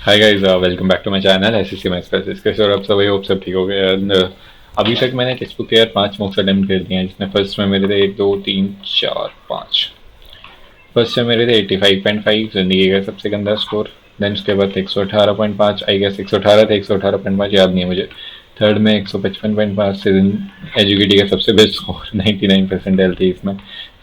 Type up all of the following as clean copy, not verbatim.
Hi guys, welcome back to my channel SSC maths classes. कैसे हो आप सब? होप सब ठीक हो गए। एंड अभी तक मैंने टेक्स्ट बुक के यार 5 मॉक्स अटेम्प्ट कर दिए हैं, जिसमें फर्स्ट में मेरे थे 1 2 3 4 5। फर्स्ट में मेरे थे 85.5, जिंदगी का सबसे गंदा स्कोर। देन उसके बाद 118.5, आई गेस 118 थे, 118.5 याद नहीं है मुझे। थर्ड में 155.5 से एजुकेटी का सबसे बेस्ट स्कोर 99% थी इसमें।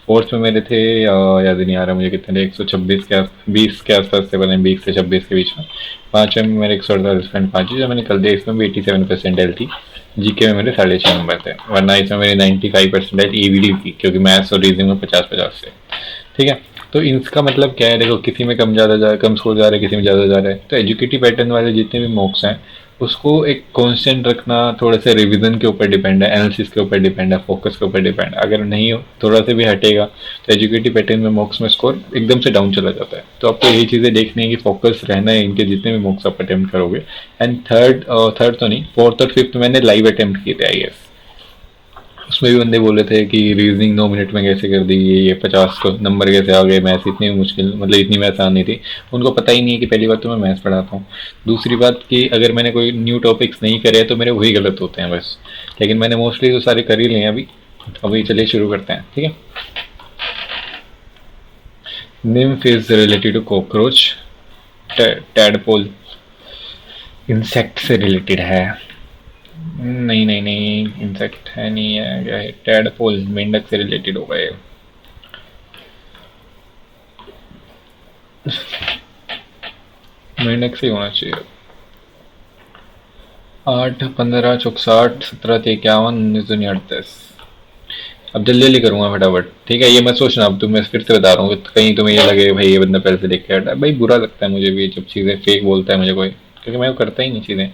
फोर्थ में मेरे थे याद ही नहीं आ रहा मुझे कितने थे, 126 के 20 के आसपास थे, बने 20 से 26 के बीच में। पाँचवें में मेरे 148.5 जो मैंने कल दिया, इसमें भी 87% थी। जीके में मेरे 6.5 नंबर थे, वरना इसमें मेरी 95% ईवीडी थी, क्योंकि मैथ्स और रीजनिंग में 50-50 थे। ठीक है। तो इसका मतलब क्या है, देखो किसी में कम ज़्यादा जा कम स्कोर जा रहा है, किसी में ज़्यादा जा रहा है। तो एजुकेटिव पैटर्न वाले जितने भी मॉक्स हैं, उसको एक कांस्टेंट रखना थोड़ा सा रिवीजन के ऊपर डिपेंड है, एनालिसिस के ऊपर डिपेंड है, फोकस के ऊपर डिपेंड है। अगर नहीं हो, थोड़ा सा भी हटेगा, तो एजुकेटिव पैटर्न में मॉक्स में स्कोर एकदम से डाउन चला जाता है। तो आपको यही चीज़ें देखनी है कि फोकस रहना है इनके जितने भी मॉक्स आप अटेम्प्ट करोगे। एंड थर्ड थर्ड तो नहीं, फोर्थ और फिफ्थ मैंने लाइव अटेम्प्ट किए थे, आई गेस। उसमें भी बंदे बोले थे कि रीजनिंग 9 मिनट में कैसे कर दी, ये 50 को नंबर कैसे आ गए, मैथ्स इतनी मुश्किल, मतलब इतनी मैथ्स आनी थी। उनको पता ही नहीं है कि पहली बात तो मैं मैथ्स पढ़ाता हूँ, दूसरी बात कि अगर मैंने कोई न्यू टॉपिक्स नहीं करे तो मेरे वही गलत होते हैं बस। लेकिन मैंने मोस्टली तो सारे कर ही लिए हैं अभी। अभी चलिए शुरू करते हैं, ठीक है। Nymph is related to cockroach, tadpole, insect से रिलेटेड है। नहीं नहीं नहीं, इंसेक्ट है नहीं है, क्या है? टैडपोल, मेंढक से रिलेटेड होगा ये। मेंढक से होना चाहिए। 8 15 चौक 60 17 इक्यावन 19 दूनी 38। अब जल्दी जल्दी करूंगा फटाफट, ठीक है। ये मत सोचना, अब तुम्हें फिर से बता रहा हूँ कहीं तुम्हें ये लगे भाई ये बंदा पहले से देख के हटा। भाई बुरा लगता है मुझे भी जब चीज़ें फेक बोलता है मुझे कोई, क्योंकि मैं वो करता ही नहीं चीज़ें।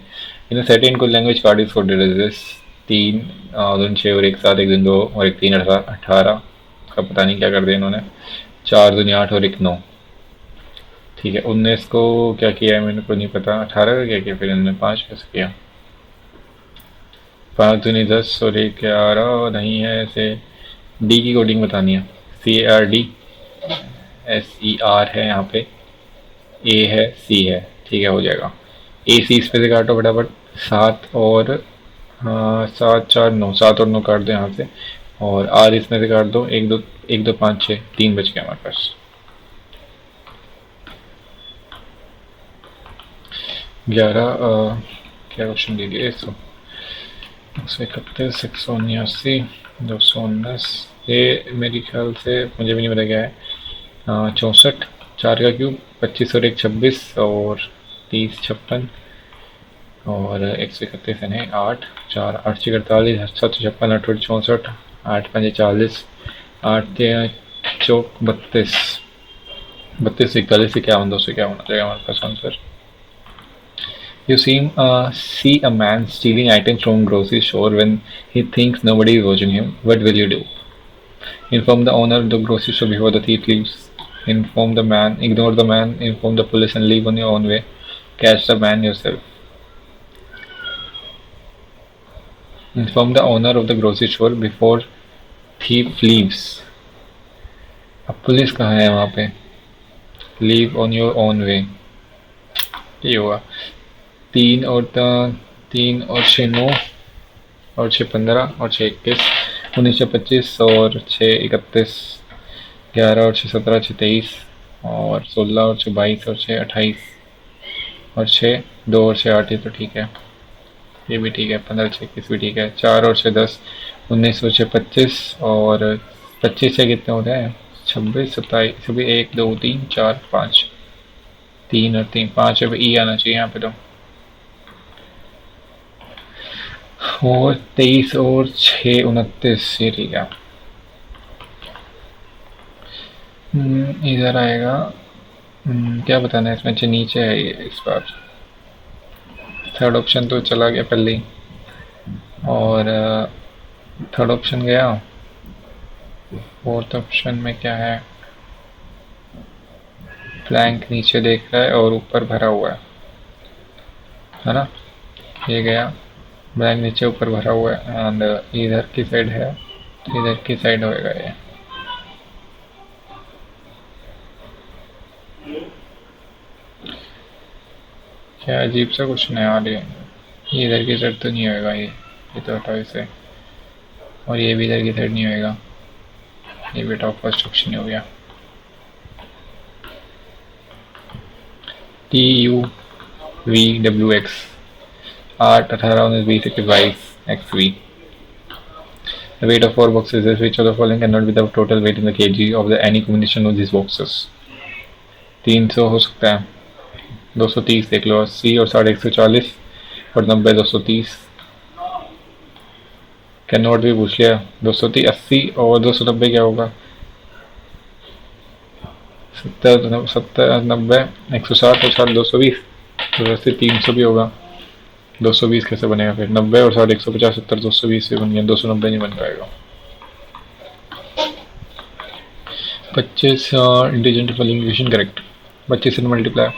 इन सेट इन कुल language card is for disease. तीन दून छः और एक सात, एक दिन दो और एक तीन 18 का पता नहीं क्या कर दिया इन्होंने। चार दूनी 8 और एक 9। ठीक है। 19 को क्या किया है मेरे को नहीं पता। 18 का क्या किया फिर इन्होंने? 5 कैसे किया? 5 दूनी 10 और एक 11 नहीं है ऐसे। डी की कोडिंग बतानी है। CARD, SER है यहाँ पे, A है, C है। ठीक है, हो जाएगा। AC इस पे से काटो फटाफट। 7 और 7 4 9, 7 और 9 काट दो यहाँ से। और R इसमें से काट दो। 1 2 1 2 5 6, 3 बच गया हमारे पास। 11 क्या क्वेश्चन दे दिया? 131, 179, 219। ये मेरे ख्याल से, मुझे भी नहीं पता क्या है। 64, 4 का क्यूब, 25 और एक 26 और 30 56 और 131 है 8। 4 8 6 48, 7 56, 8 64, 8 5 40, 8 चौक 32, 32 41 51, 251 हो जाएगा हमारे पास answer. You see a man stealing items from grocery store when he thinks nobody is watching him. What will you do? Inform the owner of the grocery store before the thief leaves. Inform the man, ignore the man, inform the police and leave on your own way. Catch the man yourself. Inform the owner of the grocery store before thief leaves. अब police कहाँ है वहाँ पे? Leave on your own way. ये हुआ। 3 और 6 9 और 6 15 और 6 21, 19 25 और 6 31, 11 और 6 17, 6 23 और 16 और 6 22 और 6 28 और 6 2 और 6 8। ये तो ठीक है, ये भी ठीक है। 15 6 21 भी ठीक है। 4 और 6 10, 19 और 6 25 और 25 से कितने होते हैं? 26 27, सभी 1 2 3 4 5, 3 और 3 5 है। ई आना चाहिए यहाँ पे तो। और 23 और 6 29, ये ठीक है। इधर आएगा। क्या बताना है इसमें? नीचे है ये इस बार। थर्ड ऑप्शन तो चला गया पहले ही। और थर्ड ऑप्शन गया। फोर्थ ऑप्शन में क्या है? ब्लैंक नीचे देख रहा है और ऊपर भरा हुआ है ना? ये गया। ब्लैंक नीचे ऊपर भरा हुआ है एंड इधर की साइड है, इधर की साइड होएगा ये। क्या अजीब सा कुछ नया आ रही है। ये इधर की साइड तो नहीं होएगा, ये तो हटाओ इसे। और ये भी इधर की साइड नहीं होएगा, ये भी टॉप फर्स्ट ऑप्शन हो गया। TUVWX 8, 18, 19, 20, 21, 22 XV। The weight of 4 boxes is which of the following cannot be the total weight in the kg of the any combination of these boxes? 300 हो सकता है, 230 देख लो, 80 और 140 और 90, 230। कैन नॉट भी पूछ लिया, 230, 80 और 290 क्या होगा? 70, 70, 90, 160 और 60, 220। तो वैसे 300 भी होगा। 220 कैसे बनेगा फिर? 90 और 60, 150, 70, 220 से बन गया, 290 नहीं बन पाएगा। 25 इंटेलिजेंट फॉलिंग करेक्ट। 25 से मल्टीप्लाई,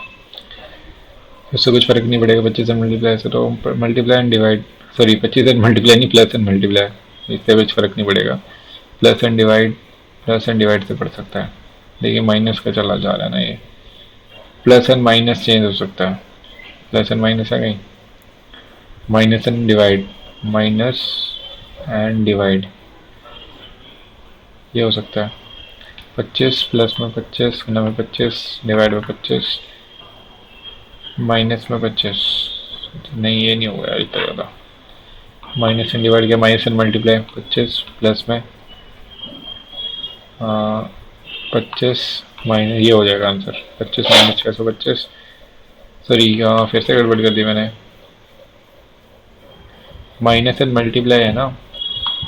उससे कुछ फर्क नहीं पड़ेगा। 25 एंड मल्टीप्लाई से तो multiply and divide, sorry 25 and multiply नहीं, प्लस एंड मल्टीप्लाई, इससे कुछ फर्क नहीं पड़ेगा। Plus and divide, plus and divide से पढ़ सकता है। देखिए माइनस का चला जा रहा है ना, ये प्लस एंड माइनस चेंज हो सकता है। प्लस एंड माइनस है कहीं, minus and divide, minus and divide ये हो सकता है। 25 प्लस में 25, गुना में 25, डिवाइड में 25, माइनस में 25। नहीं ये नहीं होगा इतना ज़्यादा। माइनस एंड डिवाइड किया, माइनस एंड मल्टीप्लाई, 25 प्लस में 25 माइनस, ये हो जाएगा आंसर। 25 माइनस 625, सॉरी फिर से गड़बड़ कर दी मैंने। माइनस एंड मल्टीप्लाई है ना,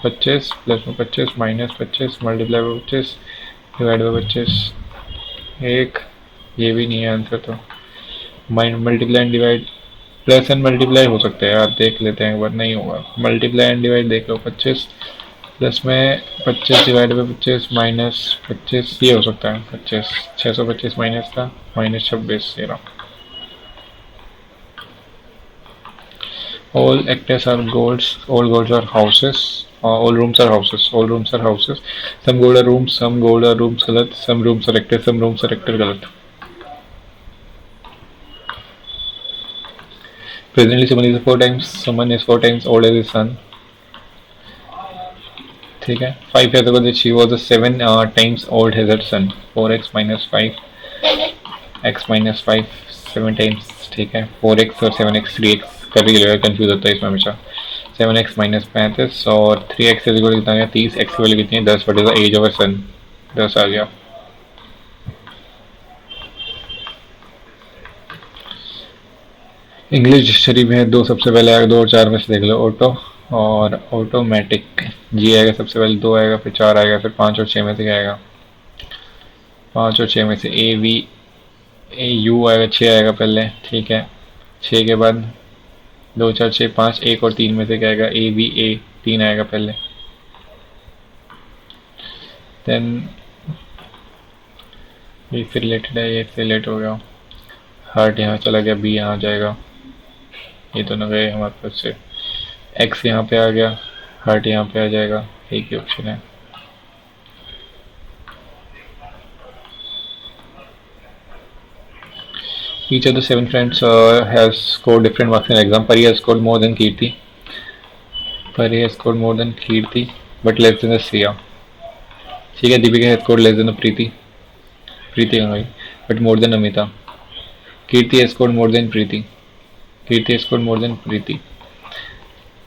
25 प्लस में 25 माइनस 25 मल्टीप्लाई में 25 डिवाइड बाई 25, एक ये भी नहीं है आंसर। तो multiply and divide, plus and multiply हो सकता है यार, देख लेते हैं एक बार। नहीं होगा, मल्टीप्लाई एंड डिवाइड देख लो। 25 प्लस में 25 डिवाइड बाई 25 माइनस 25, ये हो सकता है। 25, 625 माइनस था, माइनस 26 ये रहा। All actors are golds, all golds are houses, all rooms are houses, all rooms are houses. Some gold are rooms, some gold are rooms गलत, some rooms are actors, some rooms are actor गलत। Presently someone is 4 times, someone is 4 times old as his son। ठीक है। 5 years ago that she was a 7 times old as her son। 4x minus 5, x minus 5, 7 times। ठीक है, 4x और 7x 3x कर ही confuse होता है इसमें हमेशा। 7x माइनस 35 और 3x कितना गया, 30, x की वैल्यू कितनी है 10, what is the age of a son, 10 आ गया। इंग्लिश डिक्शनरी में दो सबसे पहले आएगा, 2 और 4 में से देख लो। ऑटो और ऑटोमेटिक, जी आएगा सबसे पहले, 2 आएगा, फिर 4 आएगा, फिर 5 और 6 में से क्या आएगा? 5 और 6 में से AU आएगा, 6 आएगा पहले। ठीक है, 6 के बाद 2, 4, 6, 5, 1 और 3 में से क्या आएगा? ABA, 3 आएगा पहले। देन बी से रिलेटेड है, ये से रिलेट हो गया। हार्ट यहाँ चला गया, बी यहाँ जाएगा, ये दोनों गए हमारे पास से। एक्स यहाँ पे आ गया, हार्ट यहाँ पे आ जाएगा, एक ही ऑप्शन है। Each of the 7 friends has scored different marks in exam. Pari has scored more than Kirti. Pari has scored more than Kirti, but less than the Sia. ठीक है, Deepika has scored less than the Preeti. Preeti कहाँ गई? But more than Amita. Kirti has scored more than Preeti. Kirti has scored more than Preeti.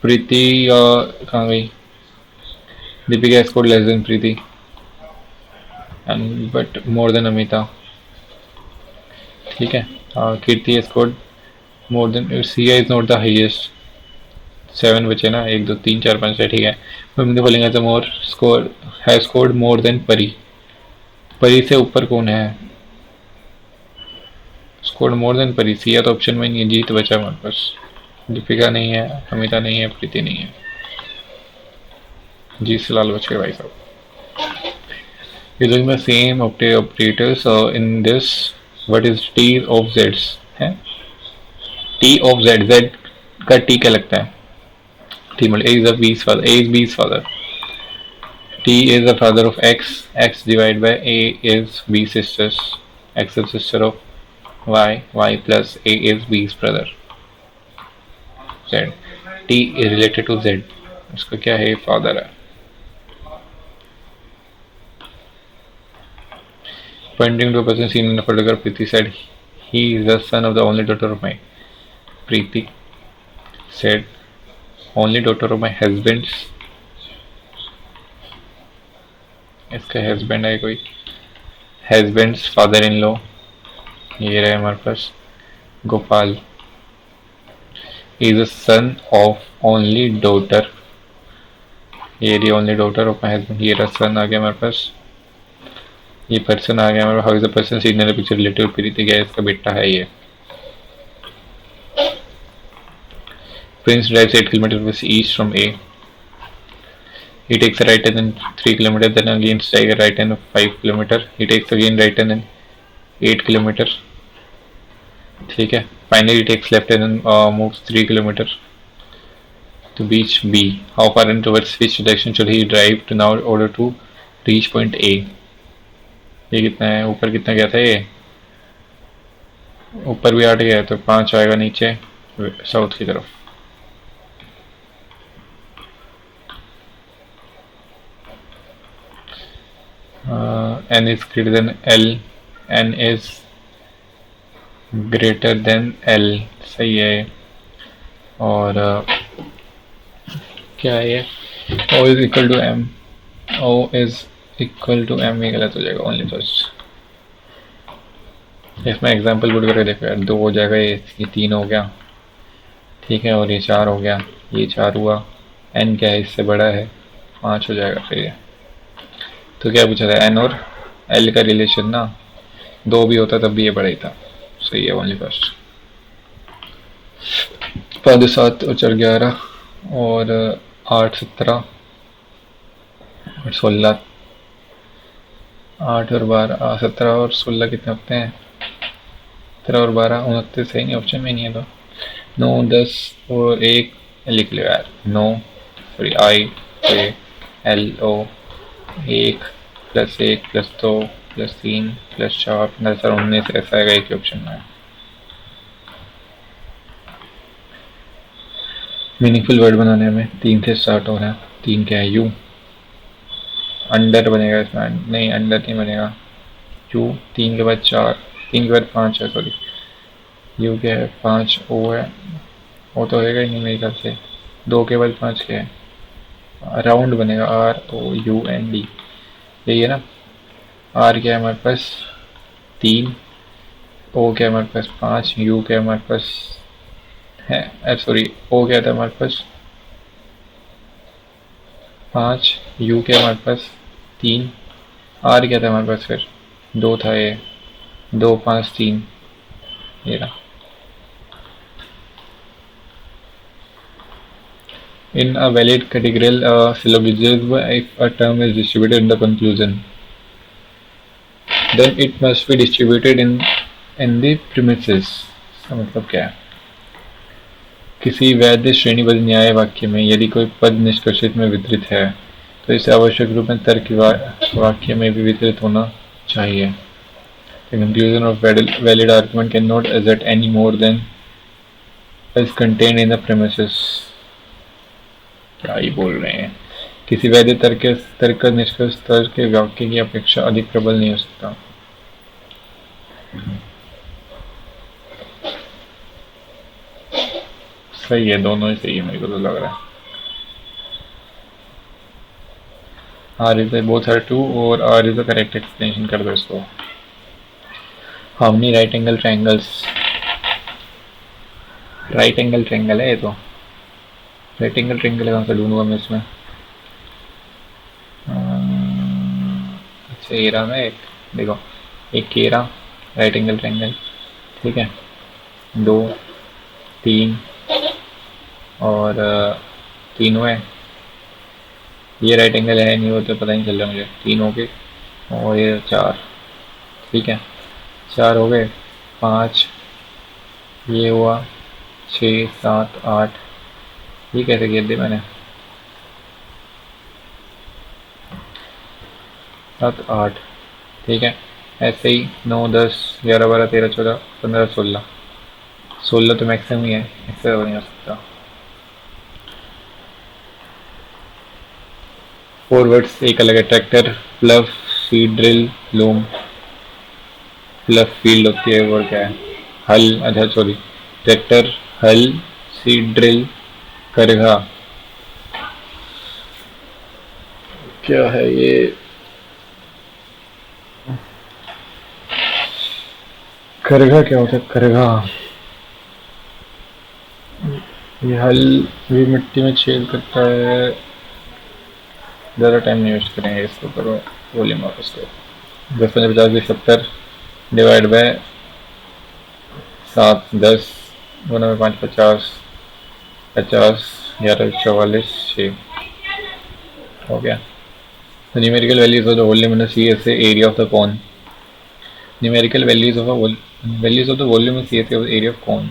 Preeti कहाँ गई? Deepika has scored less than Preeti, and but more than Amita. ठीक है, Kirti has scored more than Sia is not the highest। 7 बचे ना, 1 2 3 4 5 6, ठीक है। Mummy बोलेंगे तो more score has scored more than Pari. Pari से ऊपर कौन है? स्कोर्ड मोर देन परी, सिया तो ऑप्शन में नहीं है, जीत बचा हमारे पास। दीपिका नहीं है, अमिता नहीं है, प्रीति नहीं है, जी से लाल बच गए भाई साहब। Using the same operators in this, what is T of Z's है? T of Z, Z का T क्या लगता है? T मतलब A is B's father, A is B's father। T is the father of X, X divided by A is B's sisters, X is sister of y plus a is b's brother, z, t is related to z, उसका क्या है, father है. Pointing to a person seen in a photograph, Preeti said, he is the son of the only daughter of my. Preeti said, only daughter of my husband's. इसका husband है कोई, husbands father in law. ये रहे हमारे पास Gopal. Is a son of only daughter, ये रही only daughter of my husband. ये रहा सन आ गया हमारे पास. ये पर्सन आ गया हमारे. How is the person seen in the picture relative Preeti, क्या इसका बेटा है ये. Prince drives 8 kilometre east from A. He takes a right turn in 3 kilometers, then again takes a right turn 5 kilometers. He takes again right turn in 8 kilometers. ठीक है. Finally he takes left turn and moves 3 kilometers to beach B. How far and towards which direction should he drive to now in order to reach point A? ये कितना है, ऊपर कितना गया था, ये ऊपर भी 8 गया है, तो 5 आएगा नीचे साउथ की तरफ. N is greater than L, N is greater than L, सही है. और क्या है ये, O is equal to M, O is equal to M, ये गलत हो जाएगा. Only first. इसमें एग्जाम्पल पुट करके देखो यार. 2 हो जाएगा, ये 3 हो गया, ठीक है, और ये 4 हो गया, ये 4 हुआ. N क्या है, इससे बड़ा है, 5 हो जाएगा फिर ये. तो क्या पूछा था, N और L का रिलेशन ना, 2 भी होता तब भी ये बड़ा ही था. सही है, ओनली फर्स्ट. 5 7 और 4 11 और 8 17 और 16, 8 और 12 17 और 16 कितने होते हैं, 17 और 12 29. सही नहीं, ऑप्शन में नहीं है तो. 9 10 और 1 लिख लो यार. 9 sorry I A L O, 1 plus 1 plus 2 plus 3 plus 4 10 और 19. ऐसा आएगा एक ही ऑप्शन में. मीनिंगफुल वर्ड बनाने में 3 से स्टार्ट हो रहा है. 3 क्या है, यू. अंडर बनेगा इसमें, नहीं अंडर नहीं बनेगा. यू 3 के बाद 4, 3 के बाद 5 है, सॉरी. यू क्या है, 5. ओ है, ओ तो होगा ही नहीं मेरे ख्याल से. 2 के बाद 5 क्या है, राउंड बनेगा, ROUND, यही है ना. आर क्या है हमारे पास 3, ओ क्या है हमारे पास 5, यू क्या है हमारे पास है, सॉरी ओ क्या था हमारे पास 5, यू क्या है हमारे पास 3, आर क्या था हमारे पास फिर 2 था, ये 2 5 3, ये रहा. In a valid categorical syllogism, if a term is distributed in the conclusion, then it must be distributed in the premises. इसका मतलब क्या है, किसी वैध श्रेणीबद्ध न्याय वाक्य में यदि कोई पद निष्कर्षित में वितरित है तो इसे आवश्यक रूप में तर्क वाक्य में भी वितरित होना चाहिए. The conclusion of valid argument cannot assert any more than is contained in the premises. क्या ही बोल रहे हैं, किसी वैध तर्क का निष्कर्ष तर्क के वाक्य की अपेक्षा अधिक प्रबल नहीं हो सकता. सही है, दोनों ही सही है मेरे को तो लग रहा है. R is both are true और R is the correct explanation कर दो इसको. How many right angle triangles, right angle triangle है ये तो. राइट एंगल ट्रायंगल कहाँ से ढूंढूंगा मैं इसमें. अच्छा ये रहा, मैं एक देखो, एक ये रहा राइट एंगल ट्रायंगल, ठीक है. 2 3 और 3 हुए. ये राइट एंगल है नहीं, वो तो पता नहीं चल रहा मुझे. 3 हो गए और ये 4, ठीक है. 4 हो गए, 5 ये हुआ, 6 7 8. ये कैसे किए थे मैंने, 7 8, ठीक है. ऐसे ही 9 10 11 12 13 14 15 16 16 तो मैक्सिमम ही है, इससे नहीं हो सकता। फॉरवर्ड्स एक अलग है, tractor, plough, seed drill, loom. Plough field होती है, और क्या है, हल, अच्छा सॉरी, ट्रैक्टर, हल, सीड ड्रिल, करघा। क्या है ये, करघा क्या होता है, करघा। ये हल भी मिट्टी में छेद करता है। ज़्यादा टाइम नहीं वेस्ट करेंगे, इसको करो वॉल्यूम वापस करो। 10 15 50 20 70 डिवाइड बाय 7 10 गुना में 5 50 50 11 44 6 हो गया। तो numerical values of the volume in C S area of the cone. Numerical values of the volume in C S area of cone.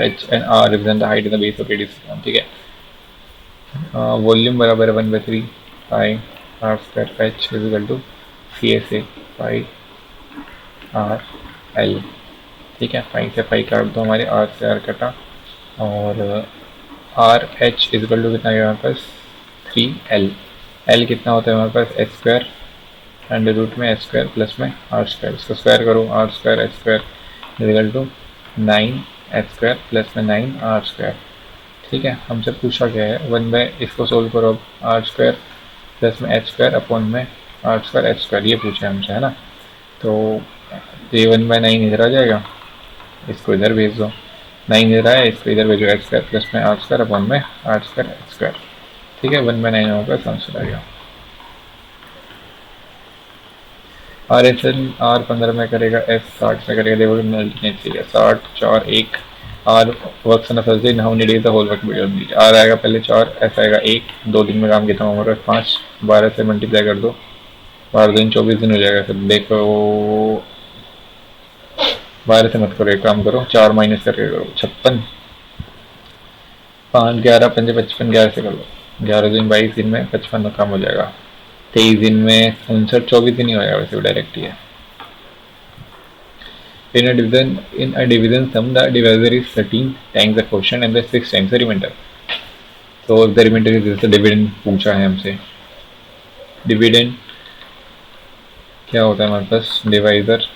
H and R represent the height in the base of radius. ठीक है, volume बराबर है 1/3 pi R square H is equal to C S A pi R L. ठीक है, पाई से पाई काट दो, हमारे आर से आर कटा, और R H is equal to कितना है हमारे पास 3 एल कितना होता है हमारे पास एच स्क्वायर, अंडर रूट में एच स्क्वायर प्लस में आर स्क्वायर, इसको स्क्वायर करो, R square H square is equal to 9 H square plus में 9 आर स्क्वायर। ठीक है, हमसे पूछा गया है 1 इसको सोल्व करो, आर स्क्वायर प्लस में एच स्क्वायर अपॉन में आर स्क्वायर एच स्क्वायर, ये पूछा है हमसे, है ना। तो ये 1/9 इधर आ जाएगा, इसको इधर भेज दो, 9 इधर आया, इसको इधर भेजो, एच स्क्वायर प्लस में आर स्क्वायर अपॉन में आर स्क्वायर एच स्क्वायर। ठीक है, 1/9 हमारे पास आंसर आ गया। आर एस एल आर 15 में करेगा, एस 60 में करेगा, देखो अल्टरनेट चाहिए, 60 4 1 R works on Thursday, now need is the whole work video. R आएगा पहले 4, एस आएगा 1, 2 दिन में काम कितना होगा 5, 12 से मल्टीप्लाई कर दो, 12 दिन 24 दिन हो जाएगा। फिर देखो 12 से मत करो, एक काम करो 4 माइनस करके करो, 56, 5 11 5 55, 11 से कर लो, 11 दिन 22 दिन में 55 कम हो जाएगा, 23 दिन में 59, 24 दिन ही हो जाएगा, वैसे डायरेक्ट ही है। In a division sum, the divisor is 13 times the quotient and the 6 times the remainder. So if the remainder is just a dividend पूछा है हमसे। डिविडेंड क्या होता है हमारे पास, डिवाइजर,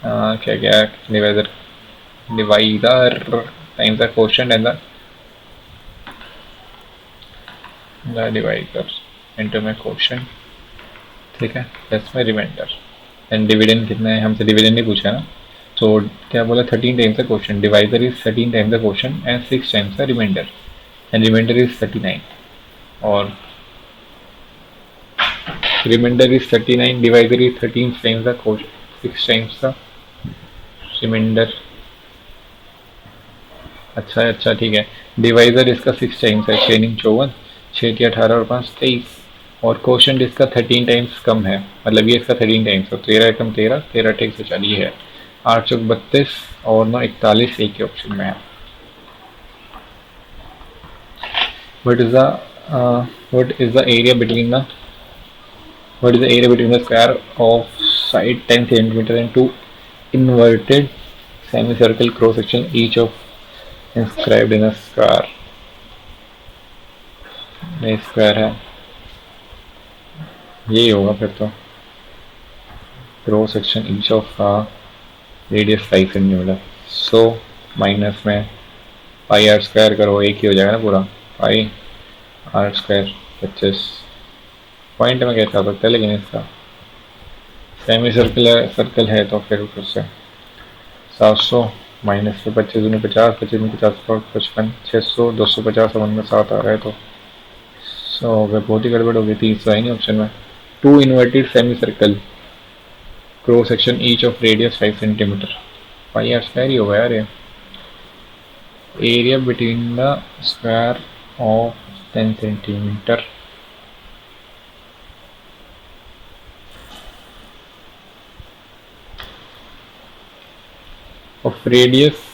क्या क्या divisor, divisor times the quotient and the divisor into में क्वोशंट। ठीक है, प्लस में रिमाइंडर। एंड डिविडेंड कितना है, हमसे डिविडेंड नहीं पूछा ना, तो क्या बोला 13 times the quotient, divisor is 13 times the quotient and 6 times the remainder, and remainder is 39, और remainder is 39, divisor is 13 times the quotient, 6 times the remainder. अच्छा ठीक है, डिवाइजर इसका 6 टाइम्स है, 6 9 54, 6 18 और 5 23, और क्वोशंट इसका 13 टाइम्स कम है, मतलब ये इसका 13 टाइम्स, तो 13 कम 13, 13 ठीक से चलिए है, 8 चौक 32 और 9 41, एक ही ऑप्शन में है। What is the area between the square of side 10 centimeter and two inverted semicircle cross section each of inscribed in a square? ये स्क्वायर है, यही होगा फिर तो, cross section each of radius 5 centimetre. So minus में पाई R square करो, एक ही हो जाएगा ना पूरा, पाई आर स्क्वायर 25, पॉइंट में कैसा सकता है, लेकिन इसका सेमी सर्कल है तो फिर से 700 माइनस से 25 में 50, 25 में 50 55, 600 250 समझ में 7 आ रहा है, तो 100 हो गया, बहुत ही गड़बड़ हो गई थी, इसका है नहीं ऑप्शन में। 2 inverted semi circle cross section each of radius 5 centimetre, pi R square ही होगा यार ये। Area between the square of 10 centimetre, of radius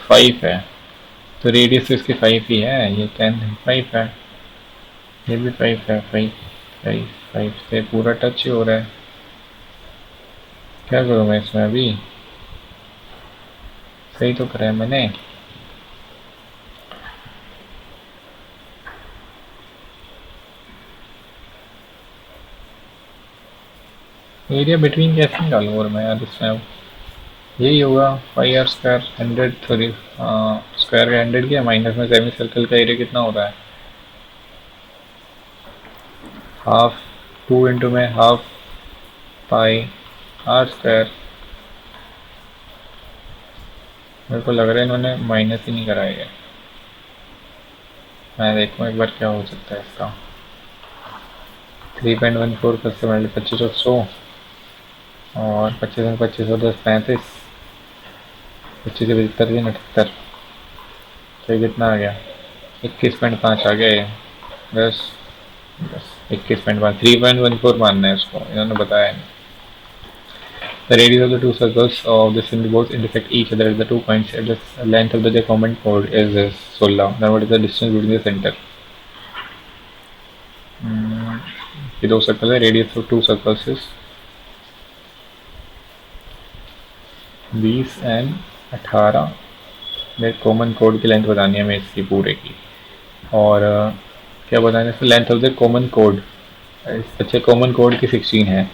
5 है, तो रेडियस तो इसकी 5 ही है, ये 10 5 है, ये भी 5 है, 5 5 5 से पूरा टच ही हो रहा है, क्या करूँ मैं इसमें अभी? सही तो करा है मैंने। एरिया बिटवीन कैसे निकालूँ और मैं यार इसमें अब यही होगा 5r² 100 सॉरी स्क्वायर का 100 किया माइनस में सेमी सर्कल का एरिया कितना होता है? हाफ 2 इंटू में हाफ पाई r²। मेरे को लग रहा है इन्होंने माइनस ही नहीं कराया है। मैं देखूँ एक बार क्या हो सकता है इसका। 3.14 प्लस 2500 और 25 25 10 35 25 से 75 79। तो कितना आ गया? 21.5 आ गया ये। बस बस 21.5 3.14 मानना है उसको, इन्होंने बताया नहीं। The radius of the two circles of the cylinder both intersect each other at the 2 points at the length of the common chord is this 16. Then what is the distance between the center? ये दो circle है, radius of to circles is 20 and 18। मेरे common code की length बतानी है हमें इसकी पूरे की। और क्या बताना है, length of the common code. अच्छा, कॉमन कोड की 16 है,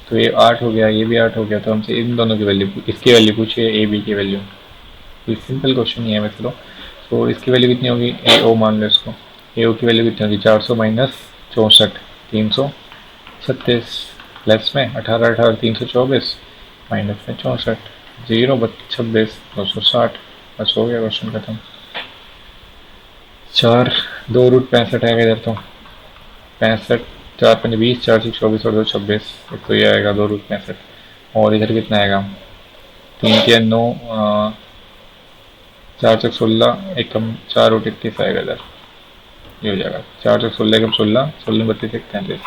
तो ये 8 हो गया, ये भी 8 हो गया। तो हमसे इन दोनों की वैल्यू, इसकी वैल्यू पूछिए, ए बी की वैल्यू। कोई सिंपल क्वेश्चन नहीं है वैसे तो इसकी वैल्यू कितनी होगी? ए ओ मान लो इसको। ए ओ की वैल्यू कितनी होगी? 400 माइनस 64 336 प्लस में 18 18 324 माइनस में 64 जीरो 26 260। बस हो गया क्वेश्चन खत्म। 4 2 रूट 65 आएगा इधर तो 65 4 5 20 4 6 24 और 2 26। एक तो ये आएगा 2 रूट 65। और इधर कितना आएगा? 3 के 9 4 6 16 एक कम 4 रूट 21 आएगा इधर। ये हो जाएगा 4 6 16 कम 16 16 32 33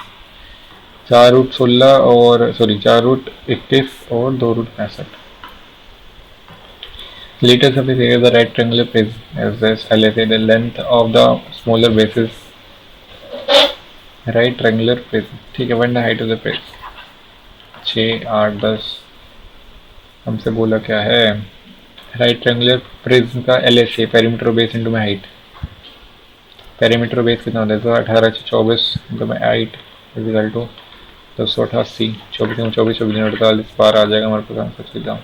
4 रूट 16 और सॉरी 4 रूट 21 और 2 root 65। Later surface area of the right triangular prism is this. LSA the length of the smaller bases. Right triangular prism, ठीक है। Find the height of the prism। 6 8 10 हमसे बोला क्या है? राइट ट्रायंगुलर प्रिज्म का LSA perimeter base into में height. Perimeter base कितना होता है? तो 18 से 24 इंटू में हाइट इक्वल टू 288। 24 में 24 24 48 बार आ जाएगा हमारे पास आंसर सीधा।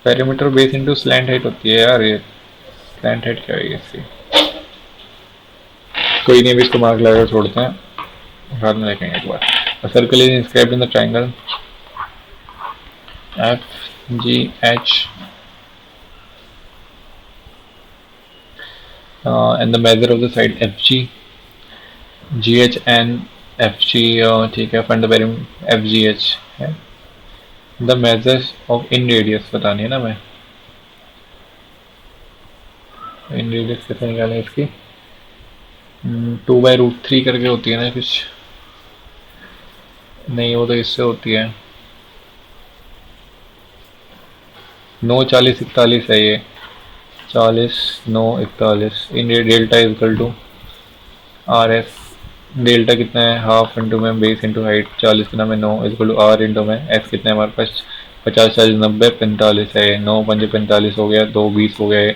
Perimeter base into slant height होती है यार। ये स्लैंट हाइट क्या है इसकी? कोई नहीं, भी इसको मार्क लगा छोड़ते हैं, बाद में देखेंगे एक बार। Circle is inscribed in the triangle FGH and the measure of the side FG GH and FG ठीक है। find the perimeter FGH है। the measures of in radius बतानी है ना मैं। in radius कैसे निकालें इसकी? 2/√3 करके होती है ना कुछ, नहीं वो तो इससे होती है। 9 40 41 है ये। 40 9 41 इन delta equal to RS। Delta कितना है? हाफ इंटू में बेस इंटू हाइट। 40 कितना में 9 इक्वल टू R इंटू में S कितना है हमारे पास? 50 40 90 45 है। 9 5 45 हो गया, 2 20 हो गए,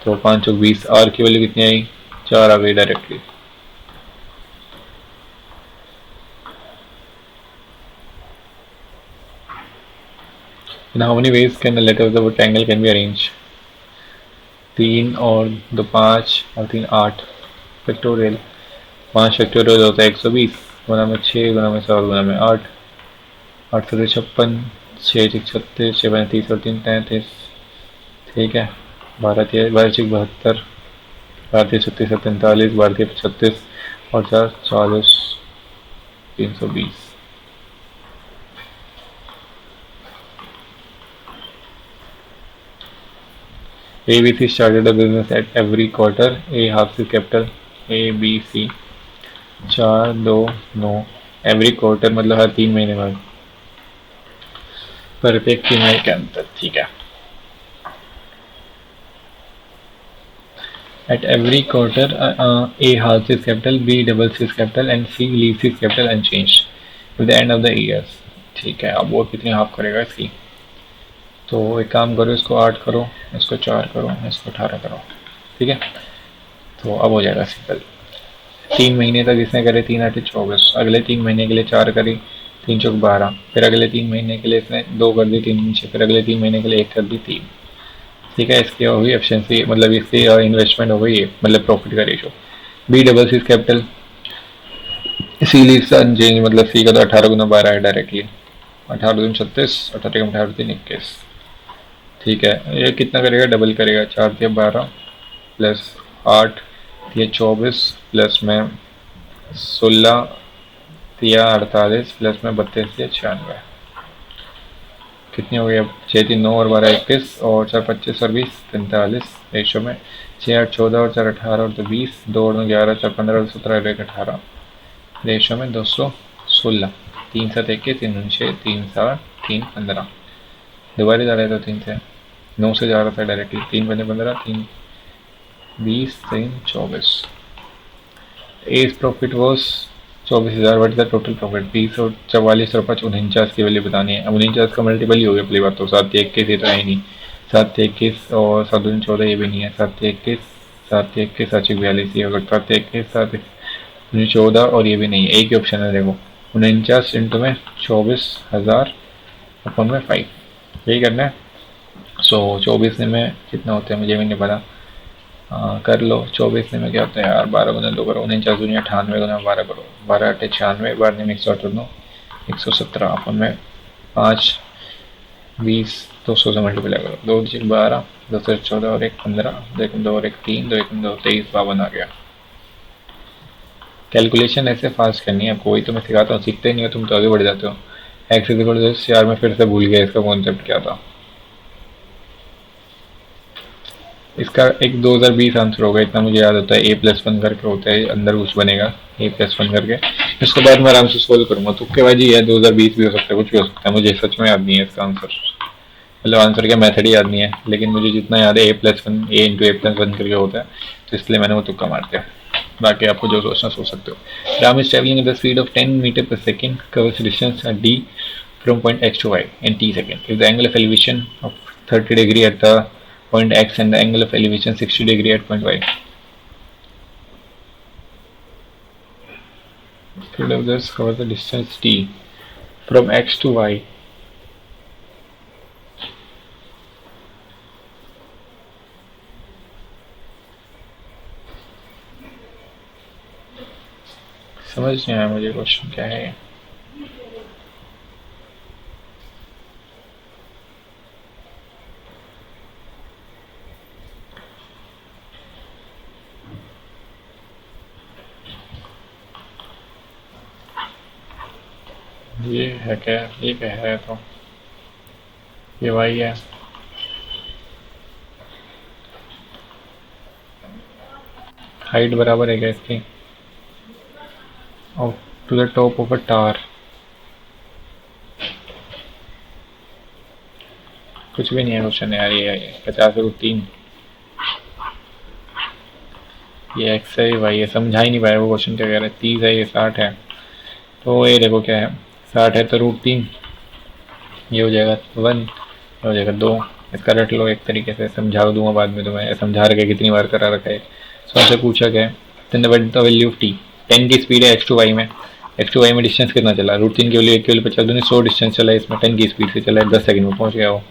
तो 5 20। R की वैल्यू कितनी आई? 4 आ गई directly. In how many ways can the letter of the triangle can be arranged? 3 और 2 5 और 3 8 फैक्टोरियल। 5 फैक्टोरियल होता है 120 गुना में 6 गुना में 7 गुना में 8 8 से 56 6 36 6 35 और 3 33 ठीक है। 12 72 12 36 43 12 36 और 4 40 320। ABC started a business at every quarter. A half is capital ABC 4 2 9 every quarter मतलब हर 3 महीने बाद, प्रत्येक 3 महीने के अंतर ठीक है। At every quarter A half is capital, B double is capital and C leaves is capital unchanged। To the end of the year. ठीक है, अब वो कितनी हाफ करेगा इसकी? तो एक काम करो, इसको 8 करो, इसको 4 करो, इसको 18 करो। ठीक है, तो अब हो जाएगा सिंपल। 3 महीने तक इसने करे 3 8 24, अगले 3 महीने के लिए 4 करी, 3 चौक 12, फिर अगले 3 महीने के लिए इसने 2 कर दी, 3 फिर अगले 3 महीने के लिए 1 कर दी, 3। ठीक है, इसकी हो गई एफिशिएंसी, मतलब इसकी इन्वेस्टमेंट हो गई, मतलब प्रॉफिट का ratio. B double C capital, C leaves unchanged, मतलब सी का तो 18 × 12 है डायरेक्टली, 18 × 36, 18 × 18 = 21। ठीक है, ये कितना करेगा? डबल करेगा, 4 × 12 प्लस 8 ये 24 प्लस में 16 या 48 प्लस में 32 या 96। कितनी हो गई अब? 6 3 9 और 12 21 और 4 25 और 20 45 रेशो में 6 8 14 और 4 18 और 2 20, 2 और 9 11, 4 15 और 17 और 1 18 रेशो में 216। 3 7 21, 3 9 6, 3 7 3 15। दोबारा जा रहा है तो 3 से 9 से जा रहा था directly, 3 5 15, 3 20, 3 24। As profit was 24,000। What the total profit? 20 और 44 और 5 49 की वैल्यू बतानी है। अब 49 का मल्टीपल ही हो गया पहली बात तो, 7 21 ये तो है ही नहीं, 7 21 और 7 दूनी 14 ये भी नहीं है, 7 21 7 21 7 42 ये होगा, 7 21 7 दूनी 14 और ये भी नहीं है, एक ही ऑप्शन है देखो, 49 इंटू में 24,000 अपन में 5, यही करना है। सो 24 में कितना होता है मुझे भी नहीं पता, कर लो। 24 में क्या होता है यार? 12 गुना 2 करो, 49 दूनी 98 गुना 12 करो, 12 8 96, 12 में 108 117 अपन में 5 20 200 से मल्टीप्लाई करो, 2 6 12, 2 से 14 और 1 15, 2 1 2 और 1 3, 2 1 2 23 52 आ गया। कैलकुलेशन ऐसे फास्ट करनी है आपको, वही तो मैं सिखाता हूँ, सीखते ही नहीं हो तुम तो आगे बढ़ जाते हो। एक्स इक्वल टू दिस, यार मैं फिर से भूल गया इसका कॉन्सेप्ट क्या था। इसका एक 2020 आंसर होगा, इतना मुझे याद होता है, A+1 करके होता है, अंदर कुछ बनेगा A+1 करके। इसके बाद मैं आराम से सोल्व करूंगा, तुक्केबाजी है, 2020 भी हो सकता है, कुछ भी हो सकता है, मुझे सच में याद नहीं है इसका आंसर, मतलब आंसर का मेथड ही याद नहीं है, लेकिन मुझे जितना याद है A+1 A × A+1 करके होता है, तो इसलिए मैंने वो तुक्का मार दिया। बाकी आपको जो सोचना सोच सकते हो। Ram is travelling at the speed of 10 metre per second, covers distance D from point X to Y in t second. If the angle of elevation of 30 degree at the point X and the angle of elevation 60 degree at point Y. Speed of this covers the distance t from X to Y. समझ नहीं आया मुझे question क्या है। ये है क्या? ये क्या है? तो ये वाई है, हाइट बराबर है क्या इसकी? और to the top of a tower, कुछ भी नहीं है क्वेश्चन यार। ये 50/3, ये एक्स है, वाई है, समझा ही नहीं पाया वो क्वेश्चन क्या कह रहा है। 30 है, ये 60 है, तो ये देखो क्या है, 60 है तो √3, ये हो जाएगा 1, ये हो जाएगा 2। इसका रट लो एक तरीके से, समझा दूंगा बाद में तुम्हें, समझा रखे कितनी बार करा रखा है। सो हमसे पूछा क्या है, द वैल्यू ऑफ टी, 10 की स्पीड है एक्स टू वाई में, एक्स टू वाई में डिस्टेंस कितना चला? √3 की वैल्यू 1 की वैल्यू 50 दूनी 100 डिस्टेंस चला है इसमें, 10 की स्पीड से चला है, 10 सेकंड में पहुंच गया वो।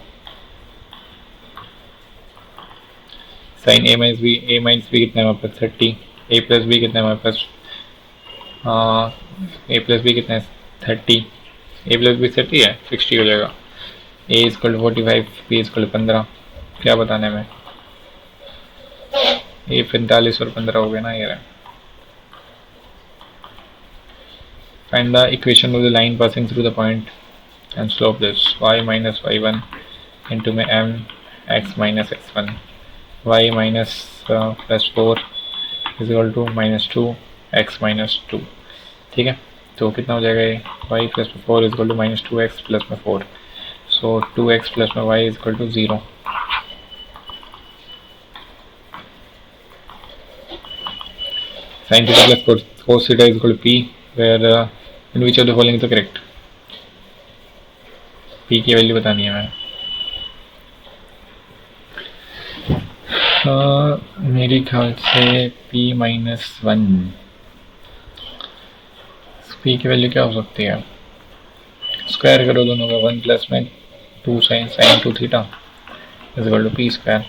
साइन ए माइनस बी कितना है हमारे पास? 30। A+B कितना है हमारे पास? A+B कितना है? 30। A+B 30 है, 60 हो जाएगा। A = 45, B = 15, क्या बताने में? A 45 और 15 हो गया ना ये। Find the equation of the line passing through the point and slope this. Y minus y1 into में m x minus x1, y minus +4 is equal to -2 x minus 2। ठीक है, तो कितना हो जाएगा ये? y plus 4 is equal to -2x plus में 4, so 2x plus में y is equal to 0। sin theta plus cos theta is equal to p, where in which of the following is the correct. P की value बतानी है मैं। मेरे ख्याल से p -1, P की वैल्यू क्या हो सकती है? स्क्वायर करो दोनों का, 1 प्लस में 2 sine 2 theta is equal to P square.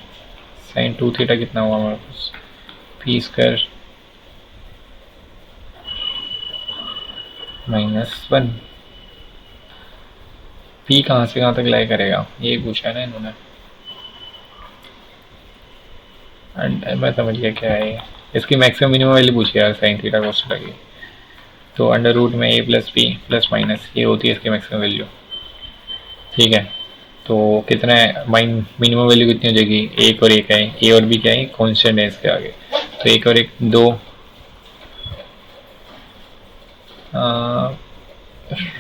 Sine 2 theta कितना हुआ हमारे पास? P square -1। पी कहाँ से कहाँ तक लाई करेगा ये पूछा है ना इन्होंने। एंड मैं समझ गया क्या है ये। इसकी मैक्सिमम मिनिमम वैल्यू पूछी यार साइन थीटा कोस थीटा की। तो अंडर रूट में a plus B plus minus ये होती है इसकी मैक्सिमम वैल्यू। ठीक है, तो कितना है मिनिमम वैल्यू कितनी हो जाएगी? एक और एक है, ए और बी क्या है? कॉन्स्टेंट है इसके आगे। तो एक और एक 2,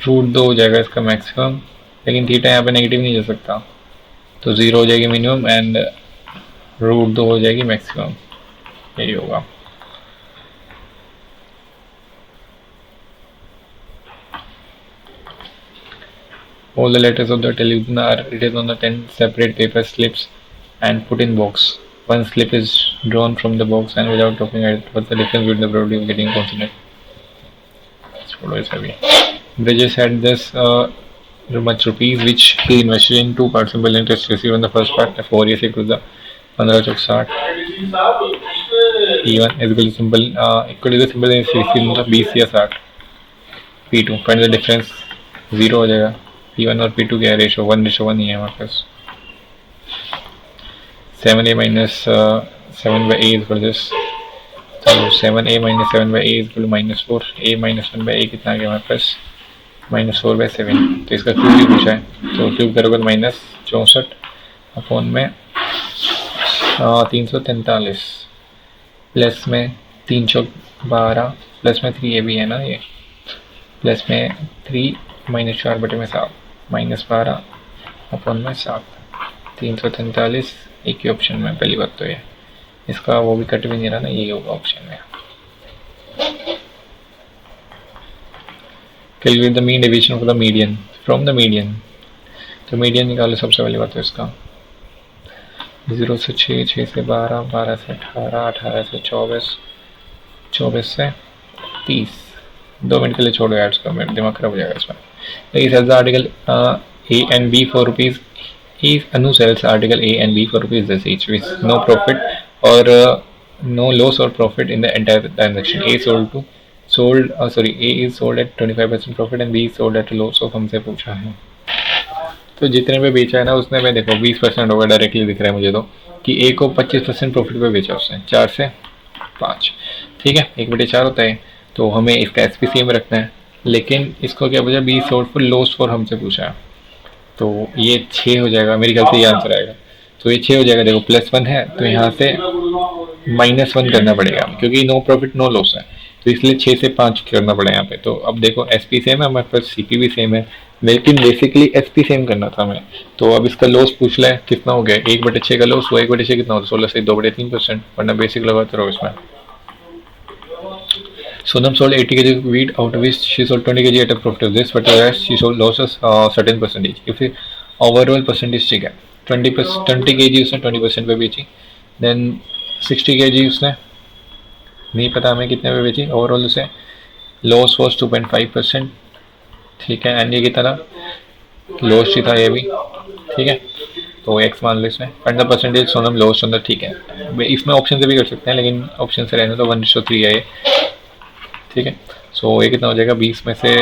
रूट 2 हो जाएगा इसका मैक्सिमम, लेकिन थीटा यहाँ पे नेगेटिव नहीं जा सकता, तो 0 हो जाएगी मिनिमम एंड रूट 2 हो जाएगी मैक्सिमम। यही होगा। All the letters of the television are written on the 10 separate paper slips and put in box. One slip is drawn from the box and without talking at it, what's the difference between the probability of getting consonant? Follow is heavy. Bridges had this much rupees which he invested in 2 parts simple interest received on the first part 4 years equal to the 15 Chowk 60 P1 is equal to simple equal to the simple interest received on the 20 या 60 P2 find the difference 0 हो जाएगा। P1 और P2 क्या है? Ratio 1:1 ही है हमारे पास। 7a minus 7/a is equal to this, तो 7a minus 7/a is equal to -4। a minus 1/a कितना आ गया हमारे पास? -4/7। तो इसका क्यूब भी पूछा है, तो क्यूब करोगे तो -64 अपॉन में 343 प्लस में 3 चौक 12 प्लस में 3 a भी है ना ये, प्लस में 3 -4 बटे में 7 -12 अपॉन में 7 343 एक ही ऑप्शन में। पहली बात तो ये इसका वो भी कट भी नहीं रहा ना, यही होगा ऑप्शन में। Calculate the mean deviation of the median from the median. तो मीडियन निकालो सबसे पहली बात तो इसका 0 से 6, 6 से 12, 12 से 18, 18 से 24, 24 से 30। 2 मिनट के लिए छोड़ो यार, इसका मेरा दिमाग खराब हो जाएगा इसमें। He sells the article A and B for rupees. Anu sells article A and B for rupees this each, with no profit or no loss or profit in the entire transaction. A is sold at 25% profit and B is sold at a loss of हमसे पूछा है। तो जितने पे बेचा है ना उसने में देखो 20% होगा, डायरेक्टली दिख रहा है मुझे तो कि A को 25% प्रॉफिट पे बेचा उसने 4 से 5। ठीक है, 1/4 होता है, तो हमें इसका एसपी सेम रखना है, लेकिन इसको क्या पूछा? Be sold for loss for हमसे पूछा है, तो ये 6 हो जाएगा मेरे ख्याल से, ये आंसर आएगा। तो ये 6 हो जाएगा। देखो +1 है तो यहाँ से -1 करना पड़ेगा क्योंकि नो प्रॉफिट नो लॉस है, तो इसलिए 6 से 5 करना पड़ेगा यहाँ पे। तो अब देखो एसपी सेम है हमारे पास, सीपी भी सेम है, लेकिन बेसिकली एसपी सेम करना था हमें। तो अब इसका लॉस पूछ ले कितना हो गया? 1/6 का लॉस हुआ। 1/6 कितना होता है? 16 से 2/3%, वरना बेसिक लगाते रहो इसमें। Sonam sold 80 kg of wheat, out of which she sold 20 kg at a profit of this, but the rest she sold losses certain percentage. If overall percentage ठीक है 20 kg उसने 20% पे बेची, then 60 kg उसने नहीं पता हमें कितने पे बेची, ओवरऑल उसे लॉस वॉज 2.5%। ठीक है, एंड ये कितना लॉस ही था ये भी। ठीक है, तो x मान लो इसमें। And the percentage Sonam loss अंदर। ठीक है, इसमें ऑप्शन से भी कर सकते हैं, लेकिन ऑप्शन से रहने तो 1:3 है ये। ठीक है, सो ये कितना हो जाएगा? 20 में से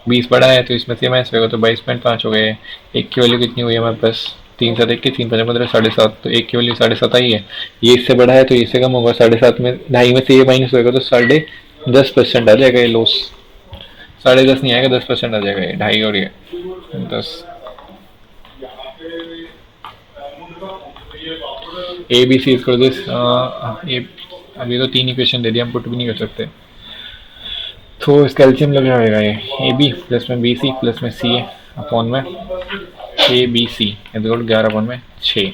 20 बड़ा है तो इसमें से माइनस होगा, तो 22.5 हो गए। एक की वैल्यू कितनी हुई है हमारे पास? 3 7 1 3 5 15 7.5, तो एक की वैल्यू 7.5 आई है। ये इससे बड़ा है तो इससे कम होगा। 7.5 में 2.5 में से ये माइनस होगा तो 10.5% आ जाएगा ये लॉस। 10.5 नहीं आएगा, 10% आ जाएगा ये 2.5 और ये 10। ए बी सी इसको दिस अभी तो 3 इक्वेशन दे दिया, हम पुट भी नहीं कर सकते, तो इसका एलसीएम लग जाएगा ये ए बी प्लस में बी सी प्लस में सी ए अपॉन में ए बी सी 11 अपॉन में 6।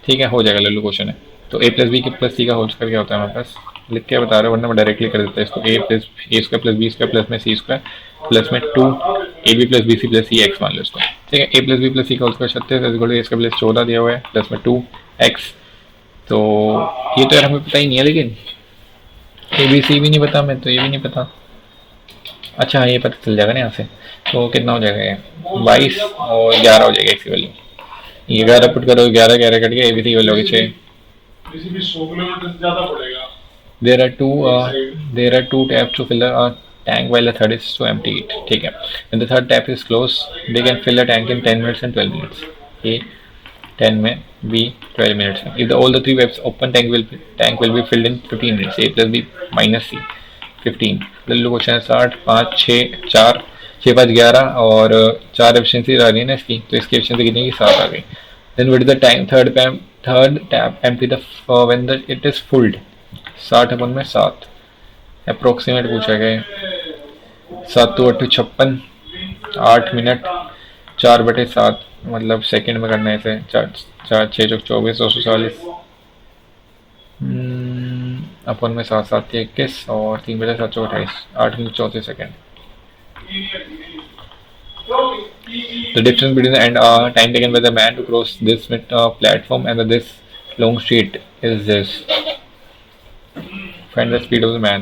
ठीक है, हो जाएगा। लल्लू क्वेश्चन है। तो ए प्लस बी के प्लस सी का होल स्क्वायर क्या होता है हमारे पास? लिख के बता रहे हो, वरना मैं डायरेक्टली कर देता है इसको। A square plus B square plus में सी स्क्वायर प्लस में 2 AB plus B C plus C X मान लो इसको। ठीक है, A plus B plus C का whole square 36 equal to A square plus 14 दिया हुआ है प्लस में 2x। तो ये तो यार हमें पता ही नहीं है, लेकिन ए बी सी भी नहीं पता मैं तो, ये भी नहीं पता। अच्छा हाँ, ये पता चल जाएगा ना यहाँ से। तो कितना हो जाएगा ये 22 और 11 हो जाएगा एक्स की वैल्यू। ये 11 पुट करो, 11 11 कट गया, ए बी सी की वैल्यू होगी 6। There are two taps to fill a tank while the third is to empty it. ठीक है, when the third tap is closed, they can fill the tank in 10 minutes and 12 minutes. A 10 में, B 12 minutes में. If all the three waves open, tank will be filled in 15 minutes. A plus B minus C 15. Lallu question 60 5 6 4 6 5 11 और 4 efficiency आ रही है ना इसकी, तो इसकी efficiency कितनी की 7 आ गई। Then what is the time third tap empty the when the it is full? 60 अपन में 7 अप्रोक्सीमेट पूछा गया। 7 तो 8 56 8 मिनट 4/7 मतलब सेकंड में करना है इसे। 4 4 6 24 240 अपन में 7 7 21 और 3/7 28 8 minute 34 second. The difference between the time taken by the man to cross this platform and this long street is this. Find the speed of the man.